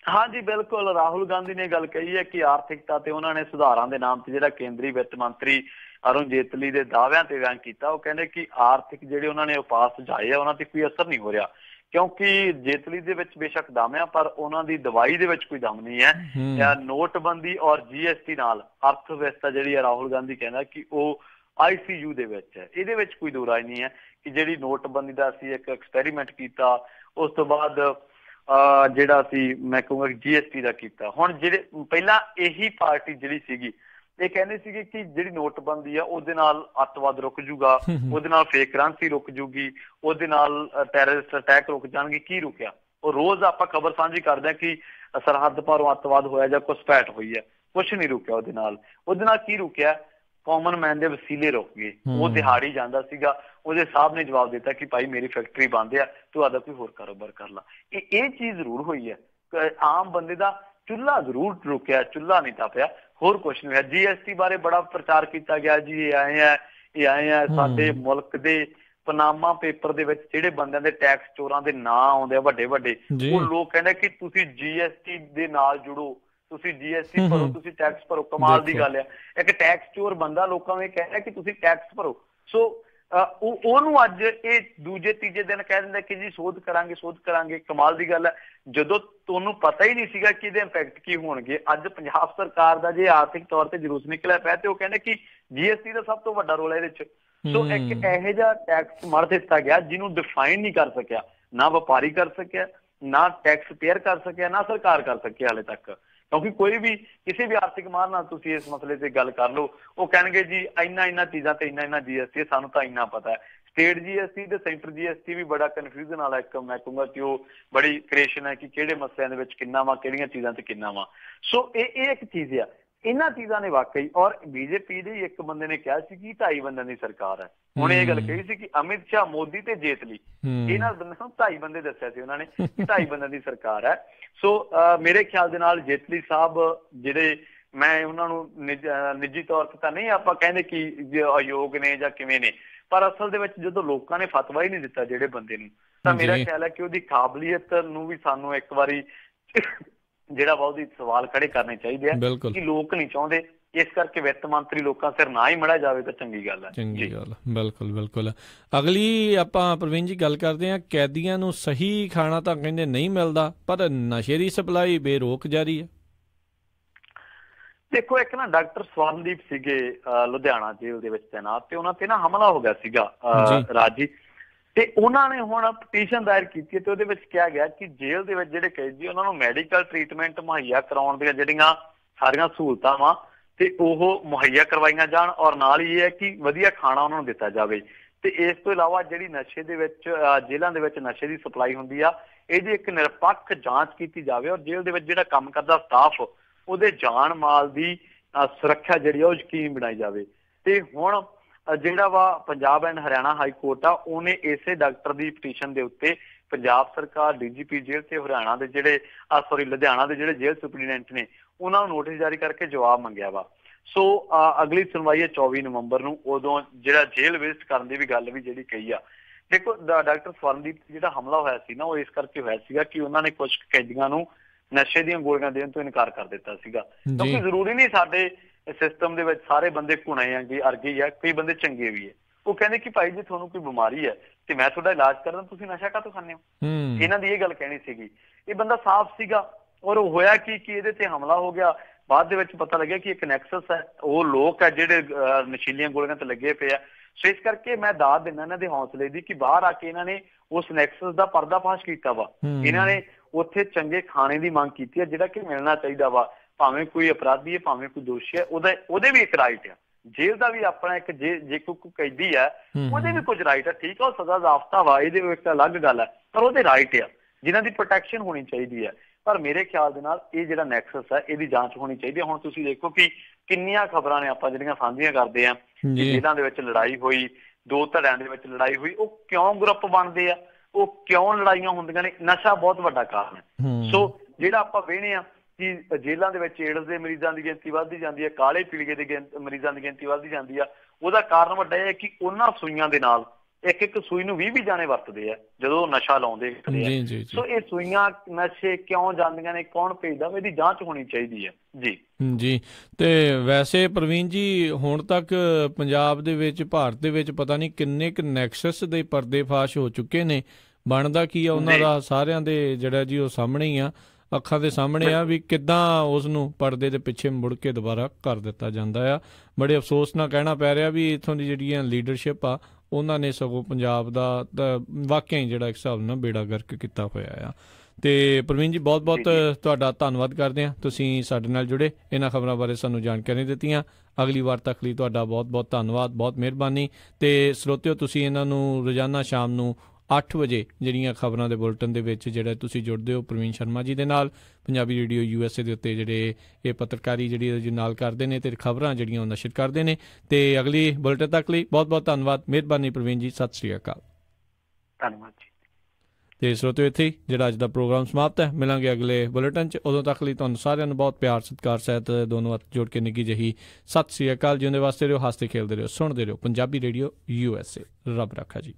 ਹਾਂਜੀ ਬਿਲਕੁਲ, ਰਾਹੁਲ ਗਾਂਧੀ ਨੇ ਗੱਲ ਕਹੀ ਹੈ ਕਿ ਆਰਥਿਕਤਾ ਤੇ ਉਹਨਾਂ ਨੇ ਸੁਧਾਰਾਂ ਦੇ ਨਾਮ ਤੇ ਜਿਹੜਾ ਕੇਂਦਰੀ ਵਿੱਤ ਮੰਤਰੀ ਅਰੁਣ ਜੇਤਲੀ ਦੇ ਦਾਅਵਿਆਂ ਤੇ ਬਿਆਨ ਕੀਤਾ। ਉਹ ਕਹਿੰਦੇ ਕਿ ਆਰਥਿਕ ਜਿਹੜੇ ਉਹਨਾਂ ਨੇ ਉਪਾਅ ਸੁਝਾਏ ਆ ਉਹਨਾਂ ਤੇ ਕੋਈ ਅਸਰ ਨਹੀਂ ਹੋ ਰਿਹਾ, ਕਿਉਂਕਿ ਜੇਤਲੀ ਦੇ ਵਿੱਚ ਬੇਸ਼ੱਕ ਦਮ ਆ ਪਰ ਉਹਨਾਂ ਦੀ ਦਵਾਈ ਦੇ ਵਿੱਚ ਕੋਈ ਦਮ ਨਹੀਂ ਹੈ। ਨੋਟਬੰਦੀ ਔਰ GST ਨਾਲ ਅਰਥ ਵਿਵਸਥਾ ਜਿਹੜੀ ਹੈ, ਰਾਹੁਲ ਗਾਂਧੀ ਕਹਿੰਦਾ ਕਿ ਉਹ ICU ਦੇ ਵਿੱਚ ਹੈ। ਇਹਦੇ ਵਿੱਚ ਕੋਈ ਦੋ ਰਾਏ ਨਹੀਂ ਹੈ ਕਿ ਜਿਹੜੀ ਨੋਟਬੰਦੀ ਦਾ ਅਸੀਂ ਇੱਕ ਐਕਸਪੈਰੀਮੈਂਟ ਕੀਤਾ, ਉਸ ਤੋਂ ਬਾਅਦ ਜਿਹੜਾ ਅਸੀਂ ਮੈਂ ਕਹੂੰਗਾ GST ਦਾ ਕੀਤਾ। ਹੁਣ ਜਿਹੜੇ ਪਹਿਲਾਂ ਇਹੀ ਪਾਰਟੀ ਜਿਹੜੀ ਸੀਗੀ ਇਹ ਕਹਿੰਦੇ ਸੀਗੇ ਕਿ ਜਿਹੜੀ ਨੋਟਬੰਦੀ ਆ ਉਹਦੇ ਨਾਲ ਅੱਤਵਾਦ ਰੁਕ ਜੂਗਾ, ਉਹਦੇ ਨਾਲ ਫੇਕ ਕਰੰਸੀ ਰੁਕ ਜੂਗੀ, ਉਹਦੇ ਨਾਲ ਟੈਰਰਿਸਟ ਅਟੈਕ ਰੁਕ ਜਾਣਗੇ। ਕੀ ਰੁਕਿਆ? ਉਹ ਰੋਜ਼ ਆਪਾਂ ਖਬਰ ਸਾਂਝੀ ਕਰਦੇ ਹਾਂ ਕਿ ਸਰਹੱਦ ਪਾਰੋਂ ਅੱਤਵਾਦ ਹੋਇਆ ਜਾਂ ਘੁਸਪੈਠ ਹੋਈ ਹੈ, ਕੁਛ ਨਹੀਂ ਰੁਕਿਆ ਉਹਦੇ ਨਾਲ। ਉਹਦੇ ਨਾਲ ਕੀ ਰੁਕਿਆ? ਕਾਮਨ ਮੈਨ ਦੇ ਵਸੀਲੇ ਰੁਕ ਗਏ। ਉਹ ਦਿਹਾੜੀ ਜਾਂਦਾ ਸੀਗਾ, ਉਹਦੇ ਸਾਹਿਬ ਨੇ ਜਵਾਬ ਦਿੱਤਾ ਕਿ ਭਾਈ ਮੇਰੀ ਫੈਕਟਰੀ ਬੰਦ ਆ, ਤੂੰ ਆਦਾ ਕੋਈ ਹੋਰ ਕਾਰੋਬਾਰ ਕਰ ਲਾ। ਇਹ ਚੀਜ਼ ਜ਼ਰੂਰ ਹੋਈ ਹੈ। ਆਮ ਬੰਦੇ ਦਾ ਚੁੱਲ੍ਹਾ ਜ਼ਰੂਰ ਰੁਕਿਆ, ਚੁੱਲ੍ਹਾ ਨਹੀਂ ਤਪਿਆ, ਹੋਰ ਕੁਛ ਨਹੀਂ ਹੋਇਆ। GST ਬਾਰੇ ਬੜਾ ਪ੍ਰਚਾਰ ਕੀਤਾ ਗਿਆ ਜੀ, ਇਹ ਆਏ ਆ ਸਾਡੇ ਮੁਲਕ ਦੇ ਪਨਾਮਾ ਪੇਪਰ ਦੇ ਵਿੱਚ ਜਿਹੜੇ ਬੰਦਿਆਂ ਦੇ ਟੈਕਸ ਚੋਰਾਂ ਦੇ ਨਾਂ ਆਉਂਦੇ ਆ ਵੱਡੇ ਵੱਡੇ, ਉਹ ਲੋਕ ਕਹਿੰਦੇ ਕਿ ਤੁਸੀਂ GST ਦੇ ਨਾਲ ਜੁੜੋ, ਤੁਸੀਂ GST ਭਰੋ, ਤੁਸੀਂ ਟੈਕਸ ਭਰੋ। ਕਮਾਲ ਦੀ ਗੱਲ ਆ, ਇੱਕ ਟੈਕਸ ਚੋਰ ਬੰਦਾ ਲੋਕਾਂ ਨੂੰ ਇਹ ਕਹਿੰਦਾ ਕਿ ਤੁਸੀਂ ਟੈਕਸ ਭਰੋ। ਸੋ ਉਹਨੂੰ ਅੱਜ ਇਹ ਦੂਜੇ ਤੀਜੇ ਦਿਨ ਕਹਿ ਦਿੰਦਾ ਕਿ ਜੀ ਸੋਧ ਕਰਾਂਗੇ। ਕਮਾਲ ਦੀ ਗੱਲ ਹੈ, ਜਦੋਂ ਤੁਹਾਨੂੰ ਪਤਾ ਹੀ ਨਹੀਂ ਸੀਗਾ ਕਿ ਇਹਦੇ ਇੰਪੈਕਟ ਕੀ ਹੋਣਗੇ। ਅੱਜ ਪੰਜਾਬ ਸਰਕਾਰ ਦਾ ਜੇ ਆਰਥਿਕ ਤੌਰ ਤੇ ਜਲੂਸ ਨਿਕਲਿਆ ਪਿਆ ਤੇ ਉਹ ਕਹਿੰਦੇ ਕਿ GST ਦਾ ਸਭ ਤੋਂ ਵੱਡਾ ਰੋਲ ਹੈ ਇਹਦੇ ਵਿੱਚ। ਸੋ ਇੱਕ ਇਹੋ ਜਿਹਾ ਟੈਕਸ ਮੜ ਦਿੱਤਾ ਗਿਆ ਜਿਹਨੂੰ ਡਿਫਾਈਨ ਨਹੀਂ ਕਰ ਸਕਿਆ, ਨਾ ਵਪਾਰੀ ਕਰ ਸਕਿਆ, ਨਾ ਟੈਕਸ ਪੇਅਰ ਕਰ ਸਕਿਆ, ਨਾ ਸਰਕਾਰ ਕਰ ਸਕੀ ਹਾਲੇ ਤੱਕ। ਕਿਉਂਕਿ ਕੋਈ ਵੀ ਕਿਸੇ ਵੀ ਆਰਥਿਕ ਮਾਹਰ ਨਾਲ ਤੁਸੀਂ ਇਸ ਮਸਲੇ ਤੇ ਗੱਲ ਕਰ ਲਓ, ਉਹ ਕਹਿਣਗੇ ਜੀ ਇੰਨਾ ਚੀਜ਼ਾਂ ਤੇ ਇੰਨਾ GST, ਸਾਨੂੰ ਤਾਂ ਇੰਨਾ ਪਤਾ ਹੈ। ਸਟੇਟ GST ਤੇ ਸੈਂਟਰ GST ਵੀ ਬੜਾ ਕਨਫਿਊਜ਼ਨ ਵਾਲਾ ਇੱਕ ਮੈਂ ਕਹੂੰਗਾ ਕਿ ਉਹ ਬੜੀ ਕ੍ਰੀਏਸ਼ਨ ਹੈ ਕਿ ਕਿਹੜੇ ਮਸਲਿਆਂ ਦੇ ਵਿੱਚ ਕਿੰਨਾ ਵਾ, ਕਿਹੜੀਆਂ ਚੀਜ਼ਾਂ ਤੇ ਕਿੰਨਾ ਵਾ। ਸੋ ਇਹ ਇੱਕ ਚੀਜ਼ ਆ। ਇਹਨਾਂ ਚੀਜ਼ਾਂ ਨੇ ਵਾਕਈ, ਔਰ BJP ਦੇ ਇੱਕ ਬੰਦੇ ਨੇ ਕਿਹਾ ਸੀ ਕਿ 2.5 ਬੰਦਿਆਂ ਦੀ ਸਰਕਾਰ ਹੈ। ਹੁਣ ਇਹ ਗੱਲ ਕਹੀ ਸੀ ਕਿ ਅਮਿਤ ਸ਼ਾਹ, ਮੋਦੀ ਤੇ ਜੇਤਲੀ, ਇਹਨਾਂ ਬੰਦੇ ਨੂੰ 2.5 ਬੰਦੇ ਦੱਸਿਆ ਸੀ ਉਹਨਾਂ ਨੇ ਕਿ 2.5 ਬੰਦਿਆਂ ਦੀ ਸਰਕਾਰ ਹੈ। ਸੋ ਮੇਰੇ ਖਿਆਲ ਦੇ ਨਾਲ ਜੇਤਲੀ ਸਾਹਿਬ ਜਿਹੜੇ, ਮੈਂ ਉਹਨਾਂ ਨੂੰ ਨਿੱਜੀ ਤੌਰ ਤੇ ਤਾਂ ਨਹੀਂ ਆਪਾਂ ਕਹਿੰਦੇ ਕਿ ਅਯੋਗ ਨੇ ਜਾਂ ਕਿਵੇਂ ਨੇ, ਪਰ ਅਸਲ ਦੇ ਵਿੱਚ ਜਦੋਂ ਲੋਕਾਂ ਨੇ ਫਤਵਾ ਹੀ ਨਹੀਂ ਦਿੱਤਾ ਜਿਹੜੇ ਬੰਦੇ ਨੂੰ, ਤਾਂ ਮੇਰਾ ਖਿਆਲ ਹੈ ਕਿ ਉਹਦੀ ਕਾਬਲੀਅਤ ਨੂੰ ਵੀ ਸਾਨੂੰ ਇੱਕ ਵਾਰੀ ਜਿਹੜਾ ਵਾ ਉਹਦੀ ਸਵਾਲ ਖੜੇ ਕਰਨੇ ਚਾਹੀਦੇ ਆ ਕਿ ਲੋਕ ਨਹੀਂ ਚਾਹੁੰਦੇ, ਇਸ ਕਰਕੇ ਵਿੱਤ ਮੰਤਰੀ ਲੋਕਾਂ ਸਿਰ ਨਾ ਹੀ ਮੜਿਆ ਜਾਵੇ ਤਾਂ ਚੰਗੀ ਗੱਲ ਹੈ। ਚੰਗੀ ਗੱਲ, ਬਿਲਕੁਲ। ਅਗਲੀ ਆਪਾਂ ਪ੍ਰਵੀਨ ਜੀ ਗੱਲ ਕਰਦੇ ਹਾਂ, ਕੈਦੀਆਂ ਨੂੰ ਸਹੀ ਖਾਣਾ ਤਾਂ ਕਹਿੰਦੇ ਨਹੀਂ ਮਿਲਦਾ, ਪਰ ਨਸ਼ੇ ਦੀ ਸਪਲਾਈ ਬੇਰੋਕ ਜਾਰੀ ਹੈ। ਦੇਖੋ ਇੱਕ ਨਾ ਡਾਕਟਰ ਸਵਰਨਦੀਪ ਸੀਗੇ ਲੁਧਿਆਣਾ ਜੇਲ੍ਹ ਦੇ ਵਿੱਚ ਤੈਨਾਤ, ਤੇ ਉਹਨਾਂ ਤੇ ਨਾ ਹਮਲਾ ਹੋ ਗਿਆ ਸੀਗਾ ਰਾਜੀ, ਤੇ ਉਹਨਾਂ ਨੇ ਹੁਣ ਪਟੀਸ਼ਨ ਦਾਇਰ ਕੀਤੀ ਤੇ ਉਹਦੇ ਵਿੱਚ ਕਿਹਾ ਗਿਆ ਕਿ ਜੇਲ੍ਹ ਦੇ ਵਿੱਚ ਜਿਹੜੇ ਕੈਦੀ ਉਹਨਾਂ ਨੂੰ ਮੈਡੀਕਲ ਟ੍ਰੀਟਮੈਂਟ ਮੁਹੱਈਆ ਕਰਾਉਣ ਦੀਆਂ ਜਿਹੜੀਆਂ ਸਾਰੀਆਂ ਸਹੂਲਤਾਂ ਵਾ ਤੇ ਉਹ ਮੁਹੱਈਆ ਕਰਵਾਈਆਂ ਜਾਣ, ਔਰ ਨਾਲ ਹੀ ਇਹ ਹੈ ਕਿ ਵਧੀਆ ਖਾਣਾ ਉਹਨਾਂ ਨੂੰ ਦਿੱਤਾ ਜਾਵੇ। ਤੇ ਇਸ ਤੋਂ ਇਲਾਵਾ ਜਿਹੜੀ ਨਸ਼ੇ ਦੇ ਵਿੱਚ ਜੇਲ੍ਹਾਂ ਦੇ ਵਿੱਚ ਨਸ਼ੇ ਦੀ ਸਪਲਾਈ ਹੁੰਦੀ ਆ, ਇਹਦੀ ਇੱਕ ਨਿਰਪੱਖ ਜਾਂਚ ਕੀਤੀ ਜਾਵੇ, ਔਰ ਜੇਲ੍ਹ ਦੇ ਵਿੱਚ ਜਿਹੜਾ ਕੰਮ ਕਰਦਾ ਸਟਾਫ ਉਹਦੇ ਜਾਨ ਮਾਲ ਦੀ ਸੁਰੱਖਿਆ ਜਿਹੜੀ ਆ ਉਹ ਯਕੀਨ ਬਣਾਈ ਜਾਵੇ। ਤੇ ਹੁਣ ਜਿਹੜਾ ਵਾ Punjab and Haryana high court ਆ, ਉਹਨੇ ਇਸੇ ਡਾਕਟਰ ਦੀ ਪਟੀਸ਼ਨ ਦੇ ਉੱਤੇ ਪੰਜਾਬ ਸਰਕਾਰ, DGP ਜੇਲ੍ਹ ਤੇ ਹਰਿਆਣਾ ਦੇ ਜਿਹੜੇ ਲੁਧਿਆਣਾ ਦੇ ਜਿਹੜੇ ਜੇਲ੍ਹ ਸੁਪਰੀਡੈਂਟ ਨੇ ਉਹਨਾਂ ਨੂੰ ਨੋਟਿਸ ਜਾਰੀ ਕਰਕੇ ਜਵਾਬ ਮੰਗਿਆ ਵਾ। ਸੋ ਅਗਲੀ ਸੁਣਵਾਈ ਹੈ 24 ਨਵੰਬਰ ਨੂੰ, ਉਦੋਂ ਜਿਹੜਾ ਜੇਲ੍ਹ ਵਿਜ਼ਿਟ ਕਰਨ ਦੀ ਵੀ ਗੱਲ ਵੀ ਜਿਹੜੀ ਕਹੀ ਆ। ਦੇਖੋ ਡਾਕਟਰ ਸਵਰਨਦੀਪ ਜਿਹੜਾ ਹਮਲਾ ਹੋਇਆ ਸੀ ਨਾ, ਉਹ ਇਸ ਕਰਕੇ ਹੋਇਆ ਸੀਗਾ ਕਿ ਉਹਨਾਂ ਨੇ ਕੁਝ ਕੈਦੀਆਂ ਨੂੰ ਨਸ਼ੇ ਦੀਆਂ ਗੋਲੀਆਂ ਦੇਣ ਤੋਂ ਇਨਕਾਰ ਕਰ ਦਿੱਤਾ ਸੀਗਾ, ਕਿਉਂਕਿ ਜ਼ਰੂਰੀ ਨਹੀਂ ਸਾਡੇ ਸਿਸਟਮ ਦੇ ਵਿੱਚ ਸਾਰੇ ਬੰਦੇ ਘੁਣੇ ਆਂਗੇ ਅਰਗੇ ਆ, ਕਈ ਬੰਦੇ ਚੰਗੇ ਵੀ ਹੈ। ਉਹ ਕਹਿੰਦੇ ਕਿ ਭਾਈ ਜੇ ਤੁਹਾਨੂੰ ਕੋਈ ਬਿਮਾਰੀ ਹੈ ਤੇ ਮੈਂ ਤੁਹਾਡਾ ਇਲਾਜ ਕਰਦਾ, ਤੁਸੀਂ ਨਸ਼ਾ ਕਾਹਤੋਂ ਖਾਂਦੇ ਹੋ? ਇਹਨਾਂ ਦੀ ਇਹ ਗੱਲ ਕਹਿਣੀ ਸੀਗੀ। ਇਹ ਬੰਦਾ ਸਾਫ਼ ਸੀਗਾ, ਔਰ ਹੋਇਆ ਕਿ ਇਹਦੇ ਤੇ ਹਮਲਾ ਹੋ ਗਿਆ। ਬਾਅਦ ਦੇ ਵਿੱਚ ਪਤਾ ਲੱਗਿਆ ਕਿ ਇੱਕ ਨੈਕਸਸ ਹੈ, ਉਹ ਲੋਕ ਹੈ ਜਿਹੜੇ ਨਸ਼ੀਲੀਆਂ ਗੋਲੀਆਂ ਤੇ ਲੱਗੇ ਪਏ ਆ। ਸੋ ਇਸ ਕਰਕੇ ਮੈਂ ਦਾਦ ਦਿੰਦਾ ਇਹਨਾਂ ਦੇ ਹੌਸਲੇ ਦੀ ਕਿ ਬਾਹਰ ਆ ਕੇ ਇਹਨਾਂ ਨੇ ਉਸ ਨੈਕਸਸ ਦਾ ਪਰਦਾਫਾਸ਼ ਕੀਤਾ ਵਾ। ਇਹਨਾਂ ਨੇ ਉੱਥੇ ਚੰਗੇ ਖਾਣੇ ਦੀ ਮੰਗ ਕੀਤੀ ਹੈ, ਜਿਹੜਾ ਕਿ ਮਿਲਣਾ ਚਾਹੀਦਾ ਵਾ, ਭਾਵੇਂ ਕੋਈ ਅਪਰਾਧੀ ਹੈ ਭਾਵੇਂ ਕੋਈ ਦੋਸ਼ੀ ਹੈ, ਉਹਦੇ ਵੀ ਇੱਕ ਰਾਈਟ ਆ। ਜੇਲ੍ਹ ਦਾ ਵੀ ਆਪਣਾ ਇੱਕ ਜੇ ਕੋਈ ਕੈਦੀ ਹੈ ਉਹਦੇ ਵੀ ਕੁਝ ਰਾਈਟ ਆ, ਠੀਕ ਆ, ਉਹ ਸਜ਼ਾ ਜ਼ਾਬਤਾ ਵਾ, ਇਹਦੇ ਵਿੱਚ ਅਲੱਗ ਗੱਲ ਹੈ, ਪਰ ਉਹਦੇ ਰਾਈਟ ਆ ਜਿਨ੍ਹਾਂ ਦੀ ਪ੍ਰੋਟੈਕਸ਼ਨ ਹੋਣੀ ਚਾਹੀਦੀ ਹੈ। ਪਰ ਮੇਰੇ ਖਿਆਲ ਦੇ ਨਾਲ ਇਹ ਜਿਹੜਾ ਨੈਕਸਸ ਹੈ ਇਹਦੀ ਜਾਂਚ ਹੋਣੀ ਚਾਹੀਦੀ ਹੈ। ਹੁਣ ਤੁਸੀਂ ਦੇਖੋ ਕਿ ਕਿੰਨੀਆਂ ਖਬਰਾਂ ਨੇ ਆਪਾਂ ਜਿਹੜੀਆਂ ਸਾਂਝੀਆਂ ਕਰਦੇ ਆ, ਜੇਲ੍ਹਾਂ ਦੇ ਵਿੱਚ ਲੜਾਈ ਹੋਈ, ਦੋ ਧੜਿਆਂ ਦੇ ਵਿੱਚ ਲੜਾਈ ਹੋਈ, ਉਹ ਕਿਉਂ ਗਰੁੱਪ ਬਣਦੇ ਆ, ਉਹ ਕਿਉਂ ਲੜਾਈਆਂ ਹੁੰਦੀਆਂ ਨੇ? ਨਸ਼ਾ ਬਹੁਤ ਵੱਡਾ ਕਾਰਨ ਹੈ। ਸੋ ਜਿਹੜਾ ਆਪਾਂ ਵੇਖਦੇ ਆ ਕਿ ਜੇਲ੍ਹਾਂ ਦੇ ਵਿੱਚ ਏਡਜ਼ ਦੇ ਮਰੀਜ਼ਾਂ ਦੀ ਗਿਣਤੀ ਵੱਧਦੀ ਜਾਂਦੀ ਹੈ, ਕਾਲੇ ਪੀਲੀਏ ਦੇ ਮਰੀਜ਼ਾਂ ਦੀ ਗਿਣਤੀ ਵੱਧਦੀ ਜਾਂਦੀ ਆ। ਉਹਦਾ ਕਾਰਨ ਵੱਡਾ ਇਹ ਹੈ ਕਿ ਉਹਨਾਂ ਸੂਈਆਂ ਦੇ ਨਾਲ ਇੱਕ ਸੂਈ ਨੂੰ 20 ਜਾਣੇ ਵਰਤਦੇ ਆ ਜਦੋਂ ਨਸ਼ਾ ਲਾਉਂਦੇ ਆ। ਸੋ ਇਹ ਸੂਈਆਂ ਨਸ਼ੇ ਕਿਉਂ ਜਾਂਦੀਆਂ ਨੇ, ਕੌਣ ਭੇਜਦਾ, ਇਹਦੀ ਜਾਂਚ ਹੋਣੀ ਚਾਹੀਦੀ ਹੈ। ਜੀ ਤੇ ਵੈਸੇ ਪ੍ਰਵੀਨ ਜੀ, ਹੁਣ ਤੱਕ ਪੰਜਾਬ ਦੇ ਵਿੱਚ, ਭਾਰਤ ਦੇ ਵਿੱਚ ਪਤਾ ਨਹੀਂ ਕਿੰਨੇ ਕੁ ਨੈਕਸਸ ਦੇ ਪਰਦੇਫਾਸ਼ ਹੋ ਚੁੱਕੇ ਨੇ। ਬਣਦਾ ਕੀ ਆ ਉਹਨਾਂ ਦਾ? ਸਾਰਿਆਂ ਦੇ ਜਿਹੜਾ ਜੀ ਉਹ ਸਾਹਮਣੇ ਹੀ ਆ, ਅੱਖਾਂ ਦੇ ਸਾਹਮਣੇ ਆ ਵੀ ਕਿੱਦਾਂ ਉਸ ਨੂੰ ਪਰਦੇ ਦੇ ਪਿੱਛੇ ਮੁੜ ਕੇ ਦੁਬਾਰਾ ਕਰ ਦਿੱਤਾ ਜਾਂਦਾ ਆ। ਬੜੇ ਅਫਸੋਸ ਨਾਲ ਕਹਿਣਾ ਪੈ ਰਿਹਾ ਵੀ ਇੱਥੋਂ ਦੀ ਜਿਹੜੀਆਂ ਲੀਡਰਸ਼ਿਪ ਆ ਉਹਨਾਂ ਨੇ ਸਗੋਂ ਪੰਜਾਬ ਦਾ ਵਾਕਿਆ ਹੀ ਜਿਹੜਾ ਇੱਕ ਹਿਸਾਬ ਨਾਲ ਬੇੜਾ ਗਰਕ ਕੀਤਾ ਹੋਇਆ ਆ। ਤੇ ਪ੍ਰਵੀਨ ਜੀ, ਬਹੁਤ ਬਹੁਤ ਤੁਹਾਡਾ ਧੰਨਵਾਦ ਕਰਦੇ ਹਾਂ, ਤੁਸੀਂ ਸਾਡੇ ਨਾਲ ਜੁੜੇ, ਇਹਨਾਂ ਖਬਰਾਂ ਬਾਰੇ ਸਾਨੂੰ ਜਾਣਕਾਰੀ ਦਿੱਤੀਆਂ। ਅਗਲੀ ਵਾਰ ਤੱਕ ਲਈ ਤੁਹਾਡਾ ਬਹੁਤ ਬਹੁਤ ਧੰਨਵਾਦ, ਬਹੁਤ ਮਿਹਰਬਾਨੀ। ਤੇ ਸਰੋਤਿਓ, ਤੁਸੀਂ ਇਹਨਾਂ ਨੂੰ ਰੋਜ਼ਾਨਾ ਸ਼ਾਮ ਨੂੰ 8 ਵਜੇ ਜਿਹੜੀਆਂ ਖਬਰਾਂ ਦੇ ਬੁਲਟਨ ਦੇ ਵਿੱਚ ਜਿਹੜਾ ਤੁਸੀਂ ਜੁੜਦੇ ਹੋ ਪ੍ਰਵੀਨ ਸ਼ਰਮਾ ਜੀ ਦੇ ਨਾਲ, ਪੰਜਾਬੀ ਰੇਡੀਓ USA ਦੇ ਉੱਤੇ ਜਿਹੜੇ ਇਹ ਪੱਤਰਕਾਰੀ ਜਿਹੜੀ ਨਾਲ ਕਰਦੇ ਨੇ ਤੇ ਖਬਰਾਂ ਜਿਹੜੀਆਂ ਉਹ ਨਸ਼ਰ ਕਰਦੇ ਨੇ। ਤੇ ਅਗਲੀ ਬੁਲਟਨ ਤੱਕ ਲਈ ਬਹੁਤ ਬਹੁਤ ਧੰਨਵਾਦ, ਮਿਹਰਬਾਨੀ ਪ੍ਰਵੀਨ ਜੀ, ਸਤਿ ਸ਼੍ਰੀ ਅਕਾਲ। ਧੰਨਵਾਦ ਜੀ। ਤੇ ਸਰੋਤਿਓ, ਇੱਥੇ ਜਿਹੜਾ ਅੱਜ ਦਾ ਪ੍ਰੋਗਰਾਮ ਸਮਾਪਤ ਹੈ। ਮਿਲਾਂਗੇ ਅਗਲੇ ਬੁਲੇਟਿਨ 'ਚ, ਉਦੋਂ ਤੱਕ ਲਈ ਤੁਹਾਨੂੰ ਸਾਰਿਆਂ ਨੂੰ ਬਹੁਤ ਪਿਆਰ ਸਤਿਕਾਰ ਸਹਿਤ ਦੋਨੋਂ ਹੱਥ ਜੋੜ ਕੇ ਨਿੱਘੀ ਜਿਹੀ ਸਤਿ ਸ਼੍ਰੀ ਅਕਾਲ। ਜਿਉਂਦੇ ਵਾਸਤੇ ਰਹੋ, ਹੱਸਦੇ ਖੇਲਦੇ ਰਹੋ, ਸੁਣਦੇ ਰਹੋ ਪੰਜਾਬੀ ਰੇਡੀਓ USA। ਰੱਬ ਰਾਖਾ ਜੀ।